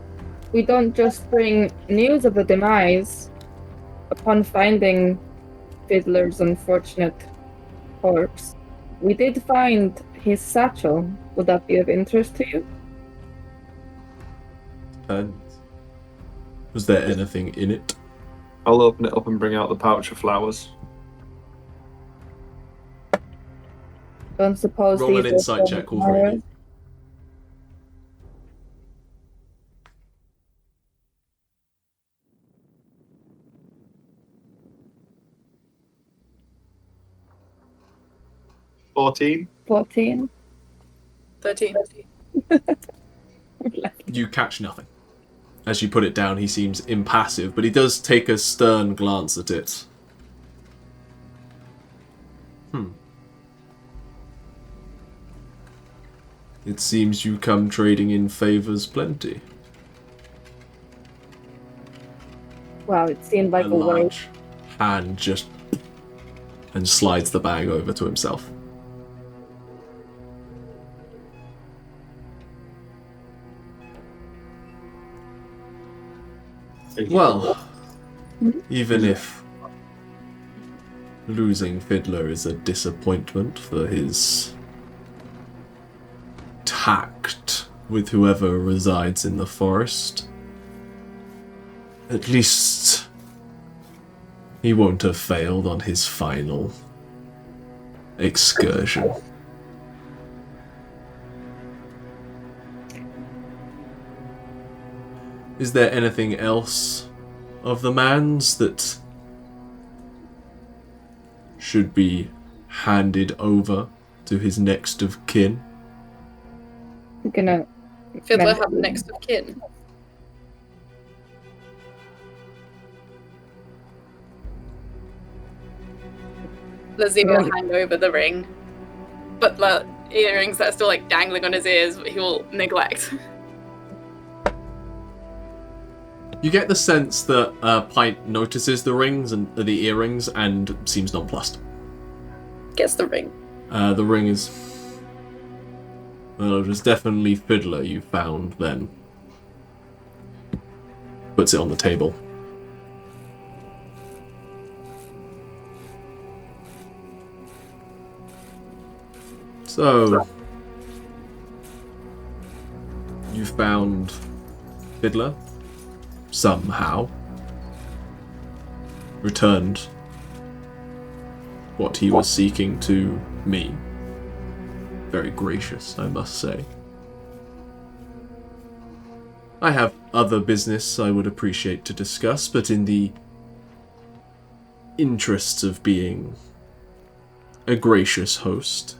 we don't just bring news of the demise. Upon finding Fiddler's unfortunate corpse, we did find his satchel. Would that be of interest to you?
And was there anything in it?
I'll open it up and bring out the pouch of flowers.
Don't suppose
Roll an
these are
insight
from
check, all three of you.
flowers?
$14.
14.
13.
You catch nothing. As you put it down, he seems impassive, but he does take a stern glance at it. It seems you come trading in favours plenty.
Wow, it seemed like
A
a way.
large hand just and slides the bag over to himself. Well, even if losing Fiddler is a disappointment for his tact with whoever resides in the forest, at least he won't have failed on his final excursion. Is there anything else of the man's that should be handed over to his next of kin?
I'm gonna.
Fiddler have next of kin. Lesley will hand over the ring, but the earrings that are still like dangling on his ears, he will neglect.
You get the sense that Pint notices the rings and the earrings and seems nonplussed.
Gets the ring.
The ring is... Well, it was definitely Fiddler you found then. Puts it on the table. So... You found Fiddler? Somehow. Returned what he was seeking to me. Very gracious, I must say. I have other business I would appreciate to discuss, but in the interests of being a gracious host,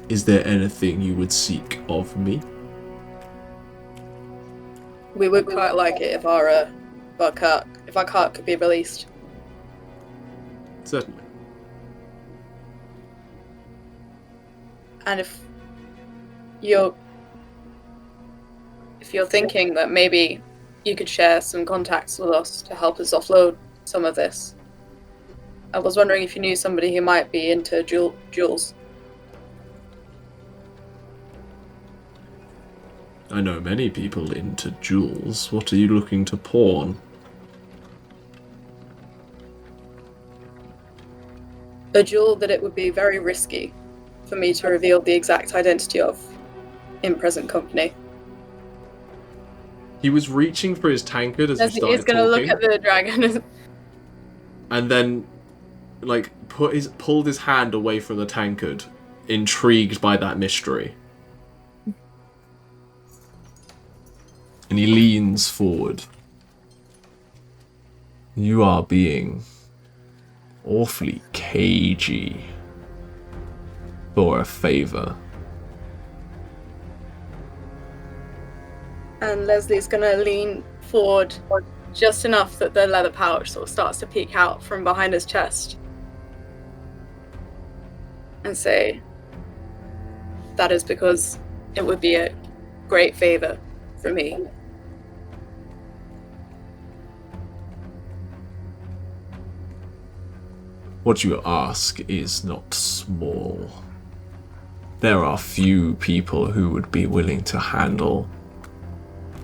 is there anything you would seek of me?
We would quite like it if our cart could be released.
Certainly.
And if you're thinking that maybe you could share some contacts with us to help us offload some of this, I was wondering if you knew somebody who might be into jewels.
I know many people into jewels. What are you looking to pawn?
A jewel that it would be very risky for me to reveal the exact identity of in present company.
He was reaching for his tankard as we started
He's gonna
talking,
look at the dragon.
and then, like, pulled his hand away from the tankard, intrigued by that mystery. And he leans forward. You are being awfully cagey for a favor.
And Leslie's gonna lean forward just enough that the leather pouch sort of starts to peek out from behind his chest. And say, that is because it would be a great favor for me.
What you ask is not small. There are few people who would be willing to handle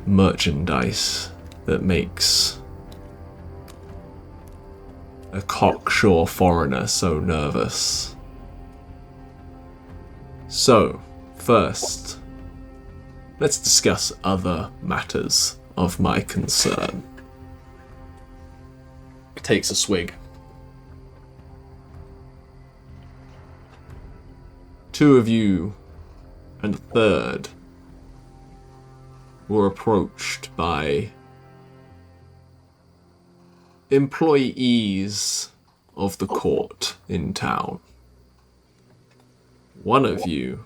merchandise that makes a cocksure foreigner so nervous. So, first, let's discuss other matters of my concern. Takes a swig. Two of you and a third were approached by employees of the court in town. One of you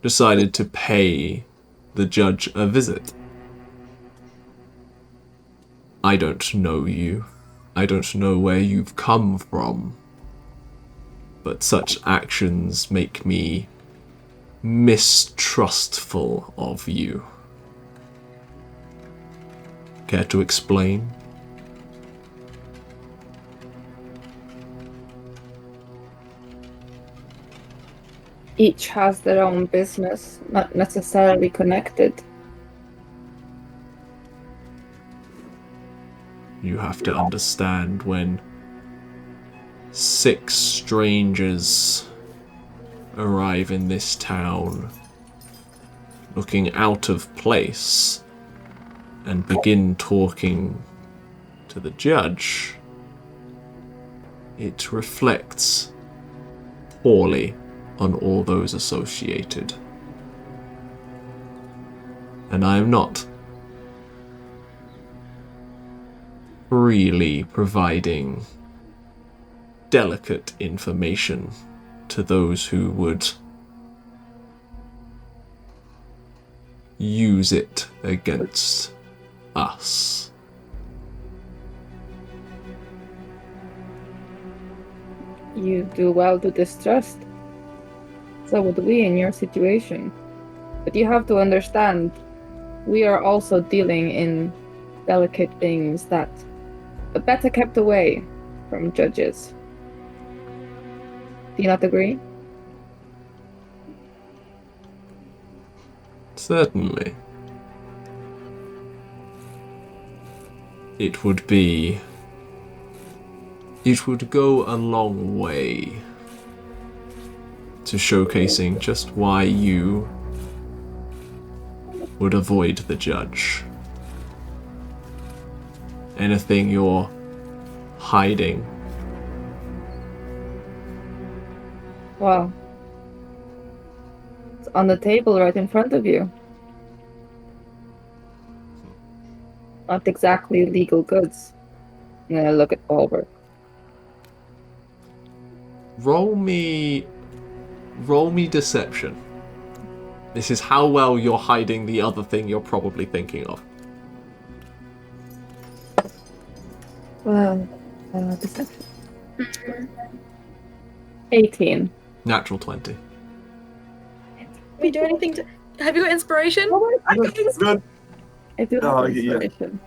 decided to pay the judge a visit. I don't know you. I don't know where you've come from. But such actions make me mistrustful of you. Care to explain?
Each has their own business, not necessarily connected.
You have to understand when 6 strangers arrive in this town looking out of place and begin talking to the judge, it reflects poorly on all those associated. And I am not really providing delicate information to those who would use it against us.
You do well to distrust. So would we in your situation. But you have to understand, we are also dealing in delicate things that are better kept away from judges. Do you not agree?
Certainly. It would go a long way to showcasing just why you would avoid the judge. Anything you're hiding.
Well, it's on the table right in front of you. Not exactly legal goods. And then I look at Balrick.
Roll me deception. This is how well you're hiding the other thing you're probably thinking of.
Well, deception. 18.
Natural 20.
We do anything to? Have you got inspiration?
Good.
I do
No,
have
yeah.
inspiration.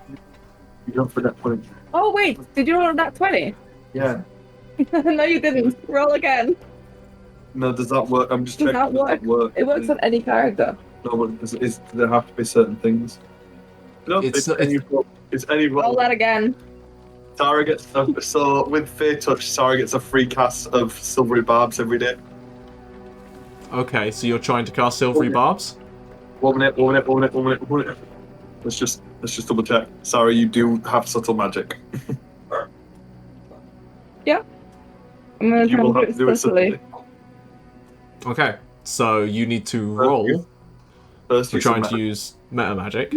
You don't forget point.
Oh wait, did you roll that 20?
Yeah.
No, you didn't. Roll again.
No, does that work? I'm just
Does
checking.
that work? It works on any character.
No, but do there have to be certain things? No,
It's
any
Roll
roll.
that again.
Sarah gets so with Fae Touch, Sarah gets a free cast of silvery barbs every day.
Okay, so you're trying to cast Silvery Barbs?
1 minute. Let's just double check. Sarah, you do have subtle magic.
Yeah. I'm gonna
You
try
will
and
have
do
to do it
it subtly.
subtly.
Okay, so you need to roll
First,
for
use
trying
some
to use meta magic.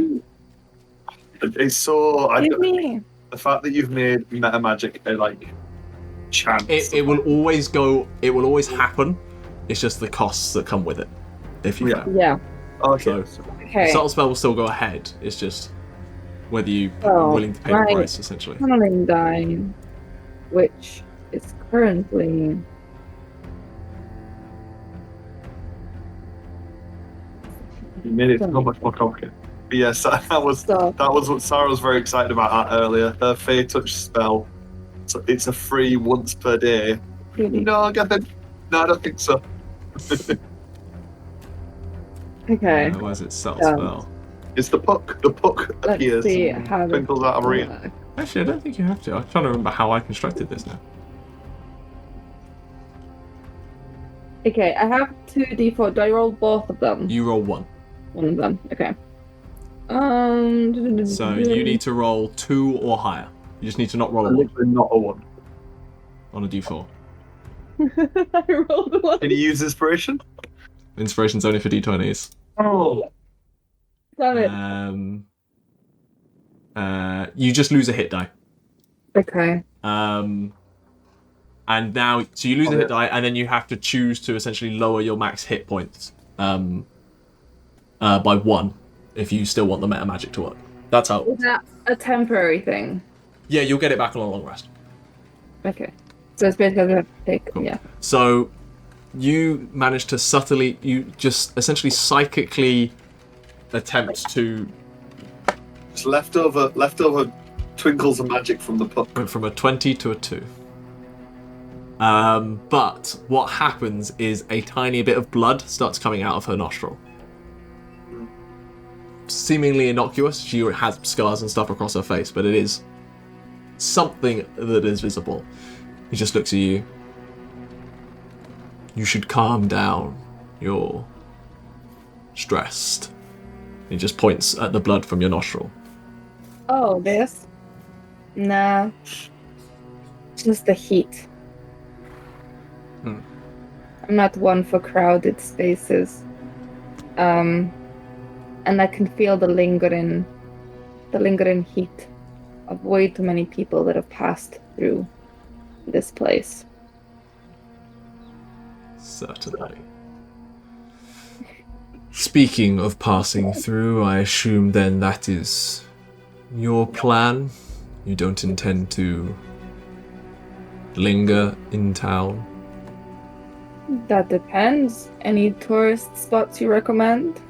It's so
Give me.
the fact that you've made meta magic a like chance.
It will always go. It will always happen. It's just the costs that come with it. If you fail.
Yeah.
Okay.
So
Okay.
the subtle spell will still go ahead. It's just whether you
Oh,
are willing to pay the
right.
price, essentially.
Channeling die, which is currently
You made it so much more complicated. But yes, that was
so.
what Sarah was very excited about earlier. Her Fae Touch spell. So it's a free once per day.
Really.
No, I don't think so.
Okay.
Where's it subtle
Yeah.
spell?
It's the puck. The puck
Let's
appears
see
and
how
twinkles out of arena.
works.
Actually, I don't think you have to. I'm trying to remember how I constructed this now.
Okay, I have 2d4. Do I roll both of them?
You roll 1.
One of them. Okay.
So you need to roll 2 or higher. You just need to not roll a 1
Literally not a one.
on a d4.
I rolled one.
Can you use inspiration?
Inspiration's only for d20s.
Oh.
Damn it.
You just lose a hit die.
Okay.
And now, so you lose a hit die, and then you have to choose to essentially lower your max hit points by 1 if you still want the meta magic to work. That's how.
Is that a temporary thing?
Yeah, you'll get it back on a long rest.
Okay. So it's basically I have to take.
Cool.
Yeah.
So you manage to subtly, you just essentially psychically attempt to
Just leftover twinkles of magic from the puck.
went from a 20 to a 2. But what happens is a tiny bit of blood starts coming out of her nostril. Seemingly innocuous. She has scars and stuff across her face, but it is something that is visible. He just looks at you. You should calm down. You're stressed. He just points at the blood from your nostril.
Oh, this? Nah. Just the heat.
Hmm.
I'm not one for crowded spaces. And I can feel the lingering heat of way too many people that have passed through this place.
Certainly. Speaking of passing through, I assume then that is your plan? You don't intend to linger in town?
That depends. Any tourist spots you recommend?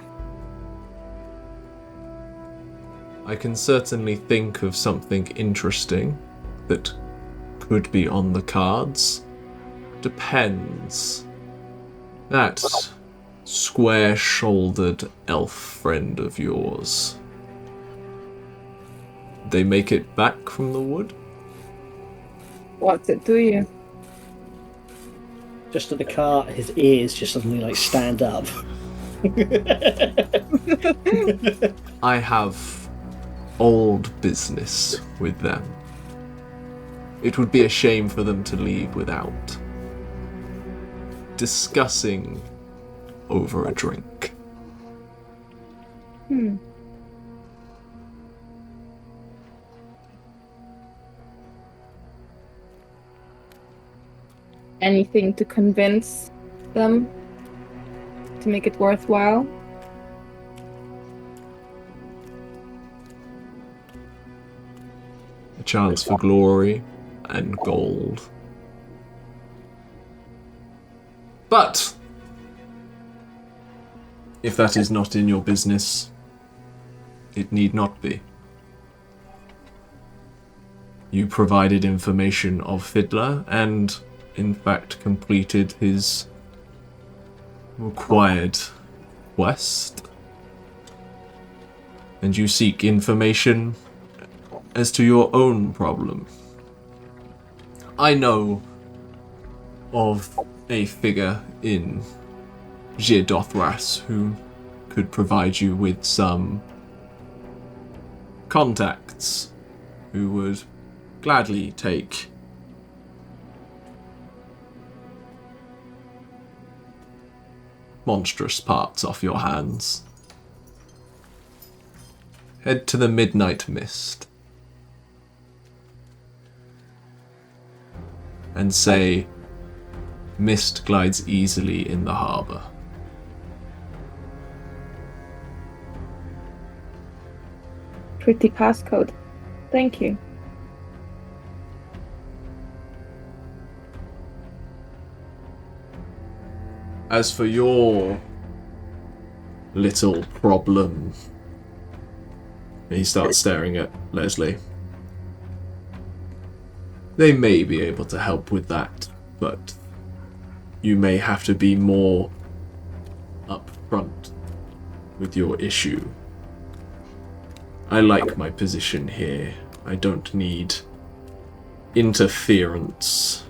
I can certainly think of something interesting that could be on the cards. Depends. That square-shouldered elf friend of yours. They make it back from the wood?
What's it to you?
Just at the car, his ears just suddenly like stand up.
I have old business with them. It would be a shame for them to leave without discussing over a drink.
Anything to convince them to make it worthwhile?
A chance for glory and gold. But if that is not in your business, it need not be. You provided information of Fiddler and, in fact, completed his required quest. And you seek information as to your own problem. I know of a figure in Jirdothras who could provide you with some contacts who would gladly take monstrous parts off your hands. Head to the Midnight Mist and say, "Mist glides easily in the harbour."
Pretty passcode. Thank you.
As for your little problem, he starts staring at Lesley. They may be able to help with that, but you may have to be more upfront with your issue. I like my position here. I don't need interference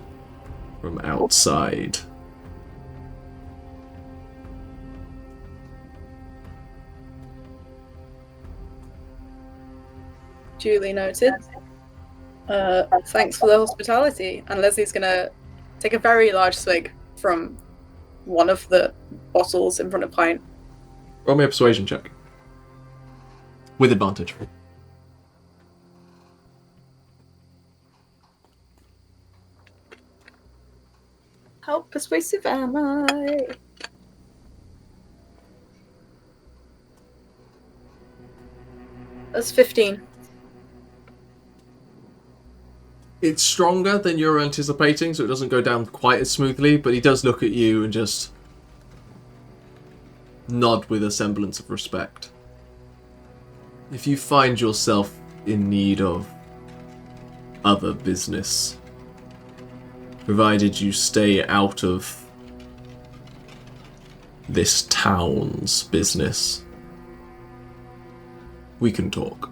from outside.
Duly noted. Thanks for the hospitality. And Leslie's gonna take a very large swig from one of the bottles in front of Pint.
Roll me a persuasion check. With advantage.
How persuasive am I? That's 15.
It's stronger than you're anticipating, so it doesn't go down quite as smoothly, but he does look at you and just nod with a semblance of respect. If you find yourself in need of other business, provided you stay out of this town's business, we can talk.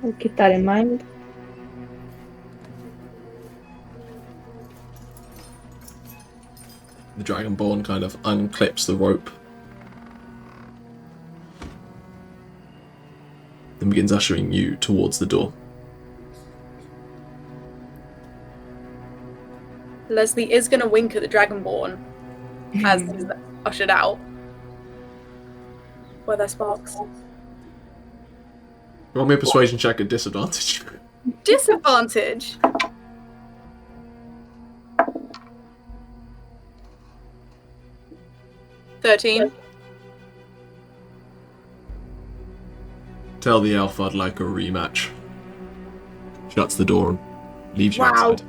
I'll keep that in mind.
The Dragonborn kind of unclips the rope and begins ushering you towards the door.
Lesley is going to wink at the Dragonborn as he's ushered out. Were there sparks?
Roll me a persuasion check at disadvantage.
Disadvantage? $13.
Tell the elf I'd like a rematch. Shuts the door and leaves you
Wow.
outside.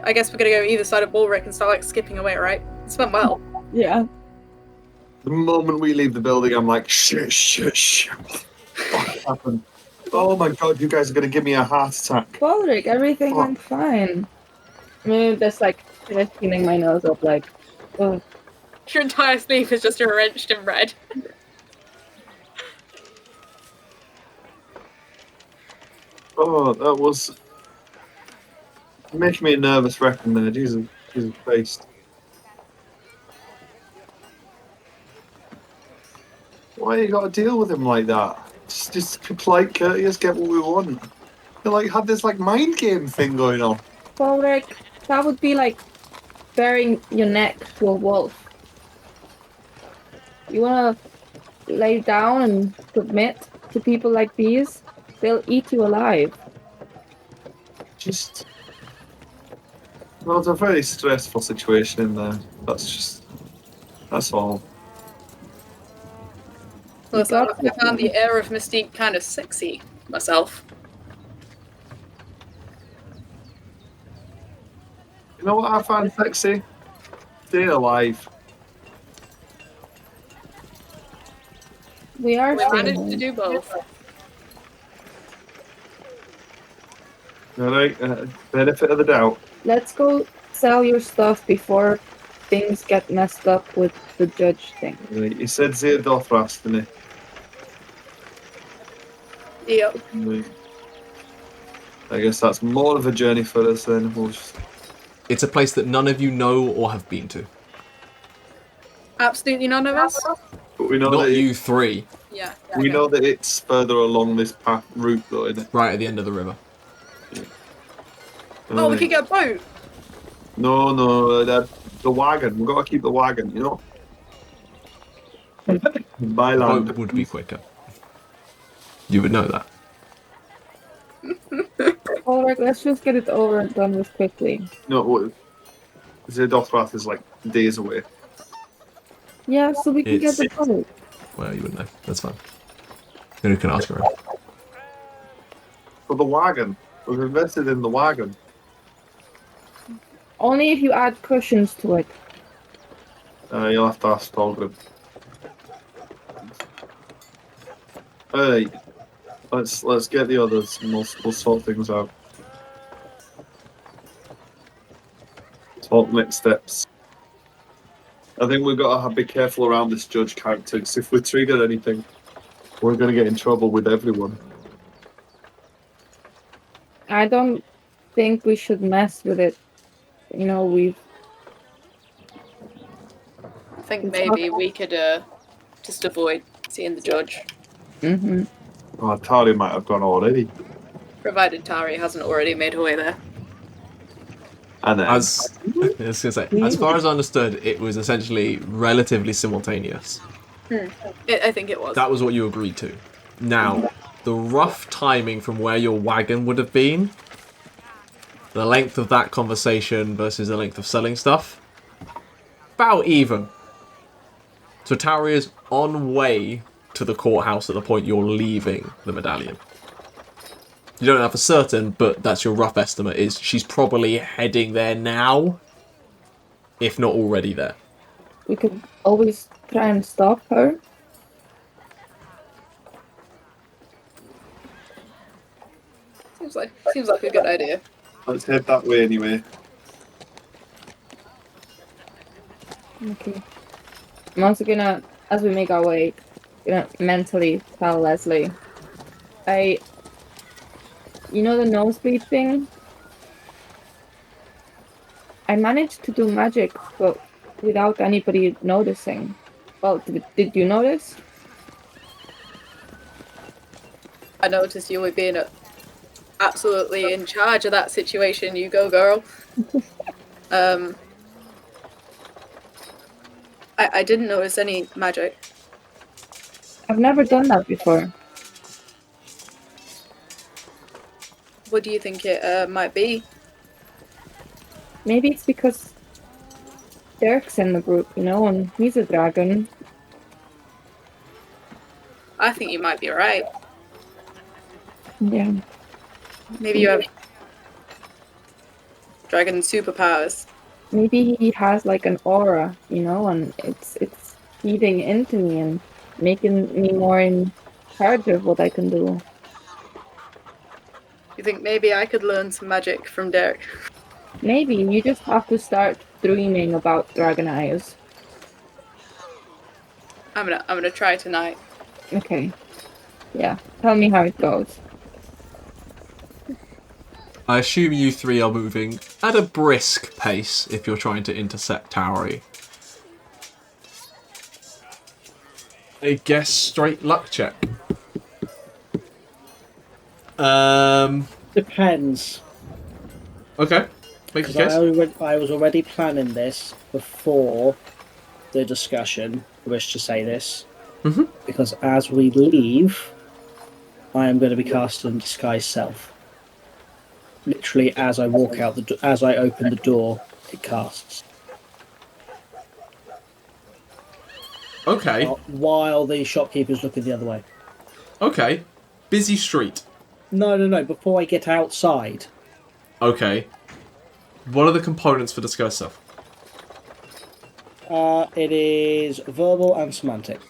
I guess we're gonna go either side of Balrick and start like skipping away, right? It's went well.
Yeah.
The moment we leave the building, I'm like, shh. What happened? Oh my god, you guys are going to give me a heart attack.
Balrick, everything
Oh.
went fine. I mean, just like cleaning my nose up, like, oh,
Your entire sleeve is just drenched in red.
Oh, that was making me a nervous wreck in there. Jesus Christ. Why you got to deal with him like that? Just be polite, courteous, get what we want. They like had this like mind game thing going on.
Balrick, that would be like burying your neck to a wolf. You wanna lay down and submit to people like these? They'll eat you alive.
Just, well, it's a very stressful situation in there. That's all.
Listen, I found the air of Mystique kind of sexy myself.
You know what I find sexy? Staying alive.
We are
We managed to
staying.
do both.
Alright, benefit of the doubt.
Let's go sell your stuff before things get messed up with the judge thing.
Right, he said Zeodothras, didn't
Yep.
he? Right. I guess that's more of a journey for us then. We'll just...
It's a place that none of you know or have been to.
Absolutely none of us?
But we know
Not
that
you three,
Yeah.
we know that it's further along this path route though, isn't it?
right at the end of the river.
Oh, we could get a boat.
No, the wagon. We've got to keep the wagon, you know? By land.
Boat would be quicker. You would know that.
Alright, let's just get it over and done with quickly.
No, Zeodothras is like days away.
Yeah, so we can get the
It's-
boat.
Well, you wouldn't know. That's fine. You can ask her.
For the wagon. We've invested in the wagon.
Only if you add cushions to it.
You'll have to ask Togrim. Alright. Let's get the others and we'll sort things out. Talk next steps. I think we've got to be careful around this judge character, because if we trigger anything, we're going to get in trouble with everyone.
I don't think we should mess with it. You know, we've...
I think maybe we could just avoid seeing the judge,
Mm-hmm.
Oh, Tauri might have gone already.
provided Tauri hasn't already made her way there.
And then,
As I was gonna say, as far as I understood, it was essentially relatively simultaneous.
I think it was.
That was what you agreed to. Now, the rough timing from where your wagon would have been, the length of that conversation versus the length of selling stuff, about even. So Tauri is on way to the courthouse at the point you're leaving the medallion. You don't know for certain, but that's your rough estimate, is she's probably heading there now, if not already there.
We could always try and stop her.
Seems like a good idea.
let's head that way anyway.
Okay. I'm also gonna, as we make our way, gonna mentally tell Lesley. You know the nosebleed thing? I managed to do magic, but without anybody noticing. Well, did you notice?
I noticed you were being absolutely in charge of that situation. You go, girl. I didn't notice any magic.
I've never done that before.
What do you think it might be?
Maybe it's because Derek's in the group, you know, and he's a dragon.
I think you might be right.
Yeah.
Maybe you have dragon superpowers.
Maybe he has like an aura, you know, and it's feeding into me and making me more in charge of what I can do.
You think maybe I could learn some magic from Derek?
Maybe you just have to start dreaming about dragon eyes.
I'm gonna try tonight.
Okay. Yeah. Tell me how it goes.
I assume you three are moving at a brisk pace if you're trying to intercept Tauri. I guess straight luck check.
Depends.
Okay. Make a
Because
guess.
I was already planning this before the discussion. I wish to say this.
Mhm.
Because as we leave, I am going to be casting Disguise Self. Literally, as I walk out as I open the door, it casts.
Okay.
While the shopkeeper's looking the other way.
Okay. Busy street.
No. Before I get outside.
Okay. What are the components for discursive?
It is verbal and semantic.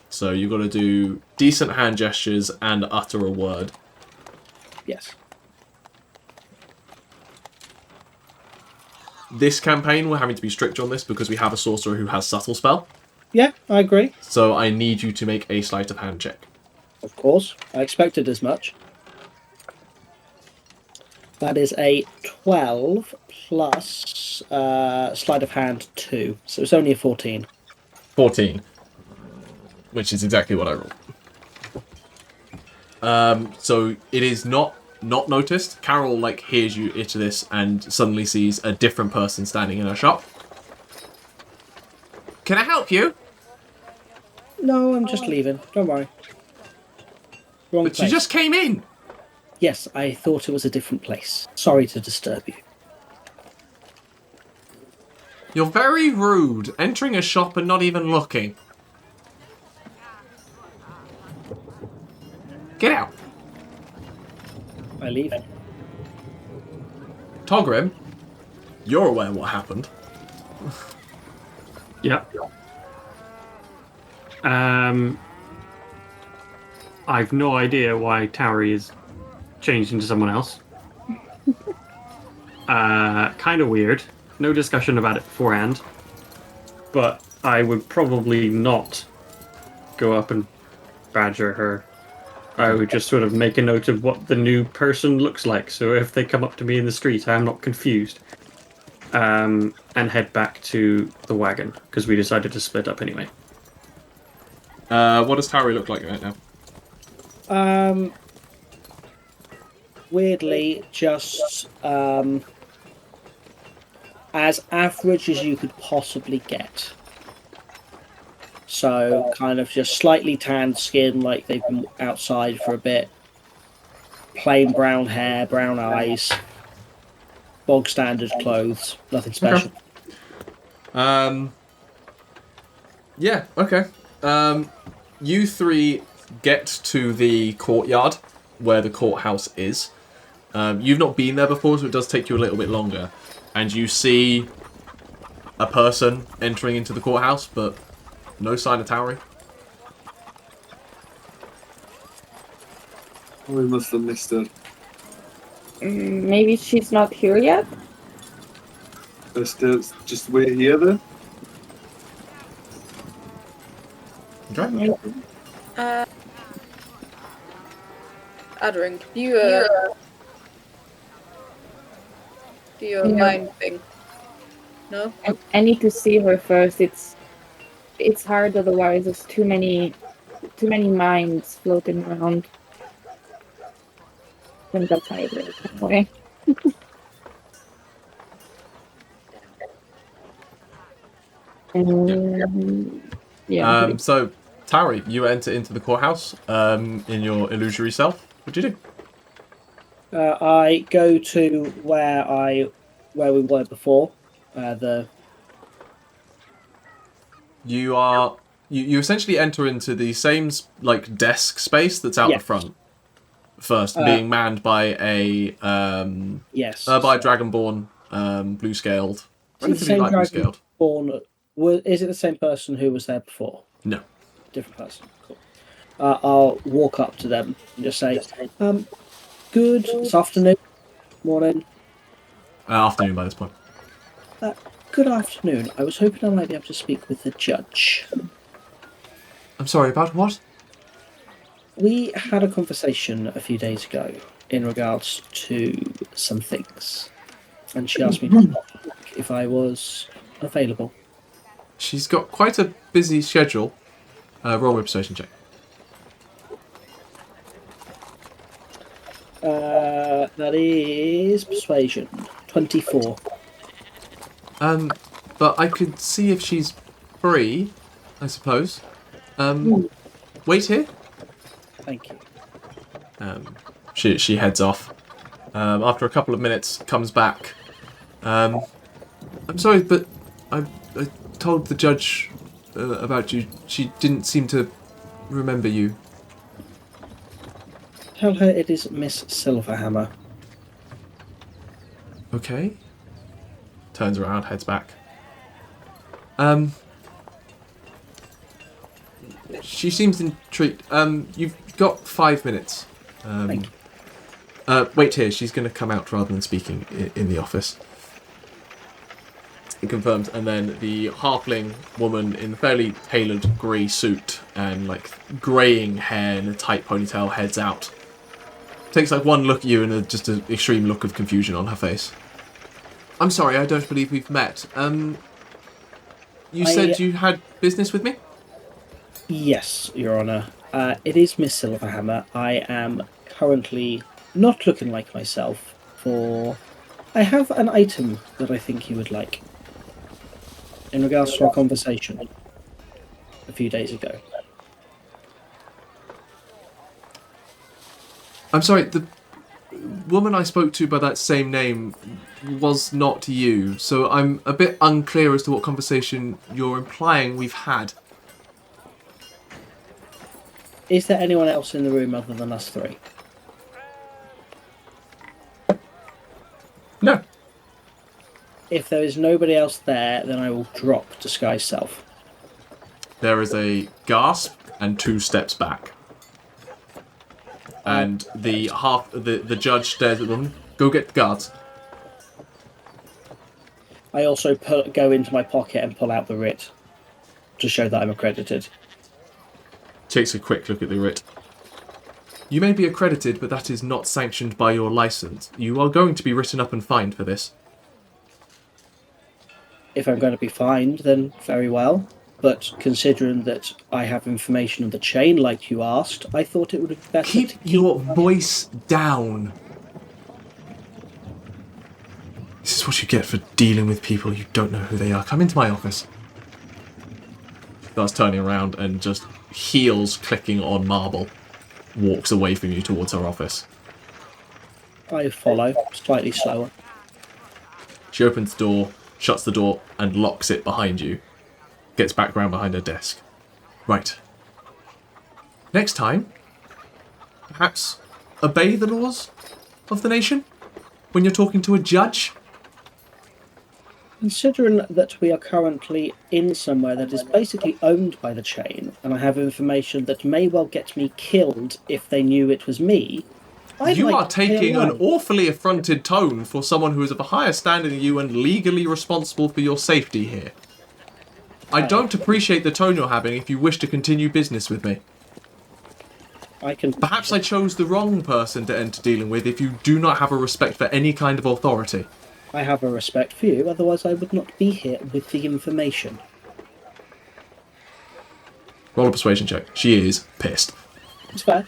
So you've got to do decent hand gestures and utter a word.
Yes.
This campaign, we're having to be strict on this because we have a sorcerer who has subtle spell.
Yeah, I agree.
So I need you to make a sleight of hand check.
Of course. I expected as much. That is a 12 plus sleight of hand 2. So it's only a 14.
14. Which is exactly what I rolled. So it is not noticed. Carol hears you iter this and suddenly sees a different person standing in her shop. Can I help you?
No, I'm just leaving. Don't worry. Wrong
But
place.
she just came in.
Yes, I thought it was a different place. Sorry to disturb you.
You're very rude, entering a shop and not even looking. Get out.
I leave.
Togrim, you're aware what happened.
Yeah. I've no idea why Tauri is changed into someone else. Kind of weird. No discussion about it beforehand. But I would probably not go up and badger her. I would just sort of make a note of what the new person looks like, so if they come up to me in the street, I'm not confused. And head back to the wagon, because we decided to split up anyway.
What does Tauri look like right now?
Weirdly, just as average as you could possibly get. So, kind of just slightly tanned skin, like they've been outside for a bit. Plain brown hair, brown eyes. Bog standard clothes. Nothing special.
Yeah, okay. You three get to the courtyard where the courthouse is. You've not been there before, so it does take you a little bit longer. And you see a person entering into the courthouse, but no sign of Tauri.
We must have missed her.
Maybe she's not here yet?
Let's just wait here then.
Okay.
Aderyn, can you do your mind thing? No?
I need to see her first. It's hard otherwise. There's too many minds floating around. I think that's how it is. Okay. Yeah.
So, Tauri, you enter into the courthouse in your illusory self. What do you do?
I go to where we were before.
You essentially enter into the same desk space that's out the front. First, being manned by a
yes,
by a dragonborn, blue scaled. Relatively light blue scaled.
Is it the same person who was there before?
No.
Different person. Cool. I'll walk up to them and just say, good this afternoon, morning.
Afternoon by this point.
Good afternoon. I was hoping I might be able to speak with the judge.
I'm sorry, about what?
We had a conversation a few days ago in regards to some things, and she asked me if I was available.
She's got quite a busy schedule. Roll a persuasion check.
That is persuasion. 24.
But I could see if she's free, I suppose. Wait here.
Thank
She
you.
she heads off. After a couple of minutes, comes back. I'm sorry, but I told the judge about you. She didn't seem to remember you.
Tell her it is Miss Silverhammer.
Okay. Turns around, heads back. She seems intrigued. You've got 5 minutes.
Thank you.
Wait here. She's going to come out rather than speaking in the office. It confirms, and then the halfling woman in a fairly tailored grey suit and like greying hair and a tight ponytail heads out. Takes like one look at you and just an extreme look of confusion on her face. I'm sorry, I don't believe we've met. You said you had business with me?
Yes, Your Honour. It is Miss Silverhammer. I am currently not looking like myself for... I have an item that I think you would like. In regards to our conversation a few days ago.
I'm sorry, the woman I spoke to by that same name was not you, so I'm a bit unclear as to what conversation you're implying we've had.
Is there anyone else in the room other than us three?
No.
If there is nobody else there, then I will drop Disguise Self.
There is a gasp and 2 steps back. And the judge stares at them. Go get the guards.
I also go into my pocket and pull out the writ to show that I'm accredited.
Takes a quick look at the writ. You may be accredited, but that is not sanctioned by your license. You are going to be written up and fined for this.
If I'm going to be fined, then very well. But considering that I have information on the chain, like you asked, I thought it would be better to
Keep your voice down. This is what you get for dealing with people you don't know who they are. Come into my office. Starts turning around and just heels clicking on marble. Walks away from you towards her office.
I follow, slightly slower.
She opens the door, shuts the door, and locks it behind you. Gets back round behind her desk. Right. Next time, perhaps obey the laws of the nation when you're talking to a judge.
Considering that we are currently in somewhere that is basically owned by the chain, and I have information that may well get me killed if they knew it was me,
You are taking an awfully affronted tone for someone who is of a higher standing than you and legally responsible for your safety here. I don't appreciate the tone you're having if you wish to continue business with me. Perhaps I chose the wrong person to enter dealing with if you do not have a respect for any kind of authority.
I have a respect for you, otherwise I would not be here with the information.
Roll a persuasion check. She is pissed.
It's fair.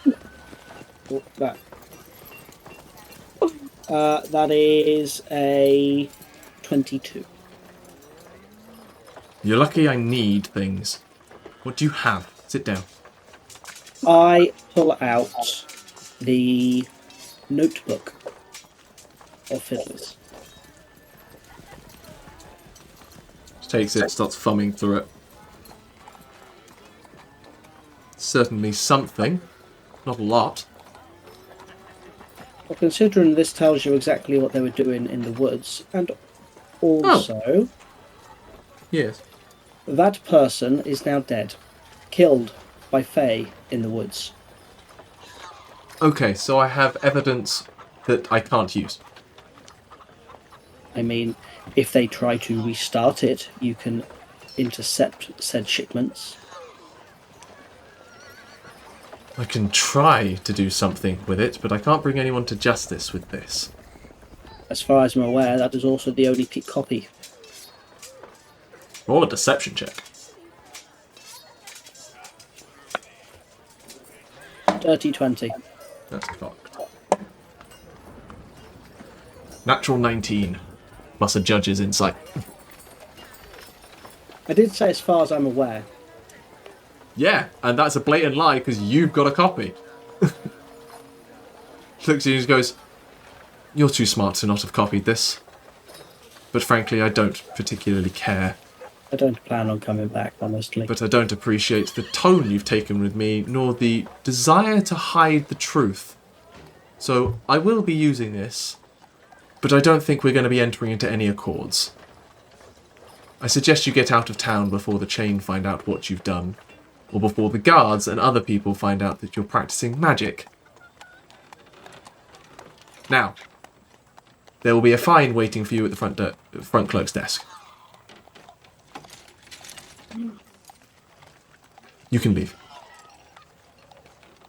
That is a 22.
You're lucky I need things. What do you have? Sit down.
I pull out the notebook of fiddlers.
She takes it, starts thumbing through it. Certainly something. Not a lot.
Well, considering this tells you exactly what they were doing in the woods, and also...
Yes.
That person is now dead. Killed by Fae in the woods.
Okay, so I have evidence that I can't use.
I mean, if they try to restart it, you can intercept said shipments.
I can try to do something with it, but I can't bring anyone to justice with this.
As far as I'm aware, that is also the only copy.
Roll a deception check.
Dirty 20.
That's cocked. Natural 19. Plus a judge's insight.
I did say as far as I'm aware.
Yeah, and that's a blatant lie because you've got a copy. She looks at you and goes, "You're too smart to not have copied this. But frankly, I don't particularly care.
I don't plan on coming back, honestly.
But I don't appreciate the tone you've taken with me, nor the desire to hide the truth. So I will be using this, but I don't think we're going to be entering into any accords. I suggest you get out of town before the chain find out what you've done, or before the guards and other people find out that you're practicing magic. Now, there will be a fine waiting for you at the front clerk's desk. You can leave.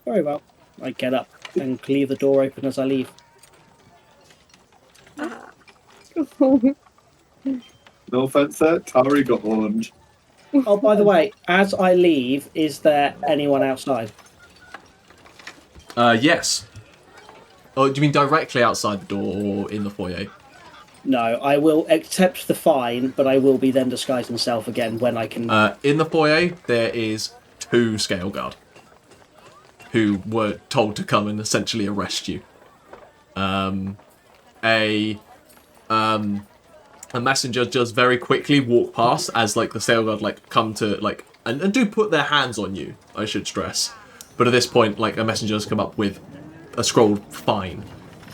Very well. I get up and leave the door open as I leave.
No offense there, Tauri got owned.
Oh, by the way, as I leave, is there anyone outside?
Yes. Oh, do you mean directly outside the door or in the foyer?
No, I will accept the fine, but I will be then disguised myself again when I can...
In the foyer, there is 2 scale guard who were told to come and essentially arrest you. A messenger just very quickly walk past as like the scale guard like come to like and do put their hands on you, I should stress. But at this point, like a messenger has come up with a scrolled fine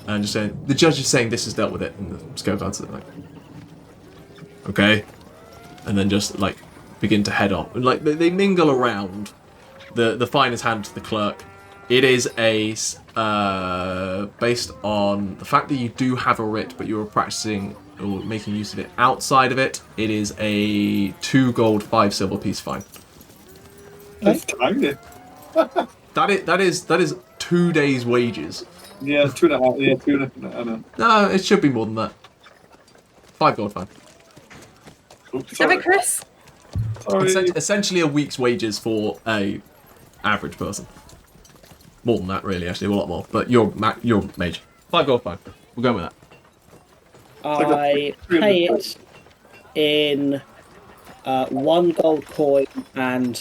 and just saying the judge is saying this has dealt with it, and the scale guards are like, okay, and then just like begin to head off and like they mingle around. The fine is handed to the clerk. It is a based on the fact that you do have a writ, but you are practicing or making use of it outside of it. It is a 2 gold, 5 silver piece fine.
That's tiny.
That is 2 days' wages.
Yeah, 2.5. Yeah, 2.5. I know.
No, it should be more than that. 5 gold fine.
Oops,
Damn
sorry.
it, Chris.
Sorry.
Essentially a week's wages for a average person. More than that, really. Actually, a lot more. But you're mage. 5 gold fine. We're going with that.
I pay it in 1 gold coin and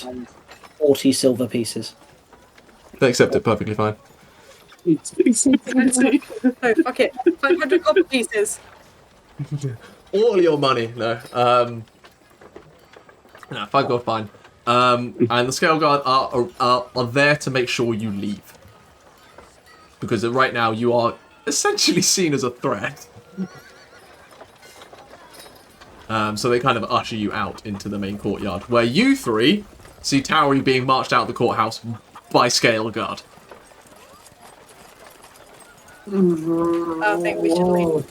40 silver pieces.
They accept it perfectly fine.
Oh, fuck it. 500 gold pieces.
All your money, no. No, 5 gold fine. And the scale guard are there to make sure you leave. Because right now you are essentially seen as a threat. So they kind of usher you out into the main courtyard, where you 3 see Tauri being marched out of the courthouse by scale guard.
I think we should leave.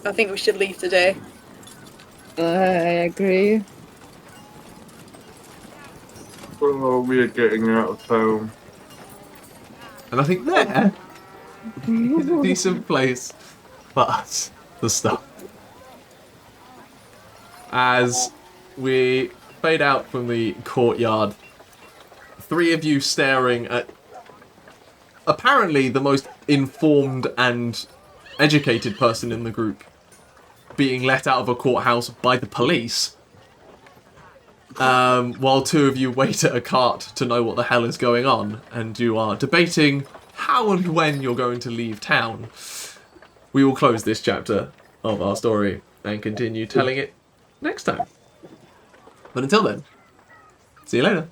I think we should leave today.
I agree.
Oh, we are getting out of town.
And I think there is a decent place for us to stop. As we fade out from the courtyard, 3 of you staring at apparently the most informed and educated person in the group being let out of a courthouse by the police, while 2 of you wait at a cart to know what the hell is going on, and you are debating how and when you're going to leave town. We will close this chapter of our story and continue telling it next time. But until then, see you later.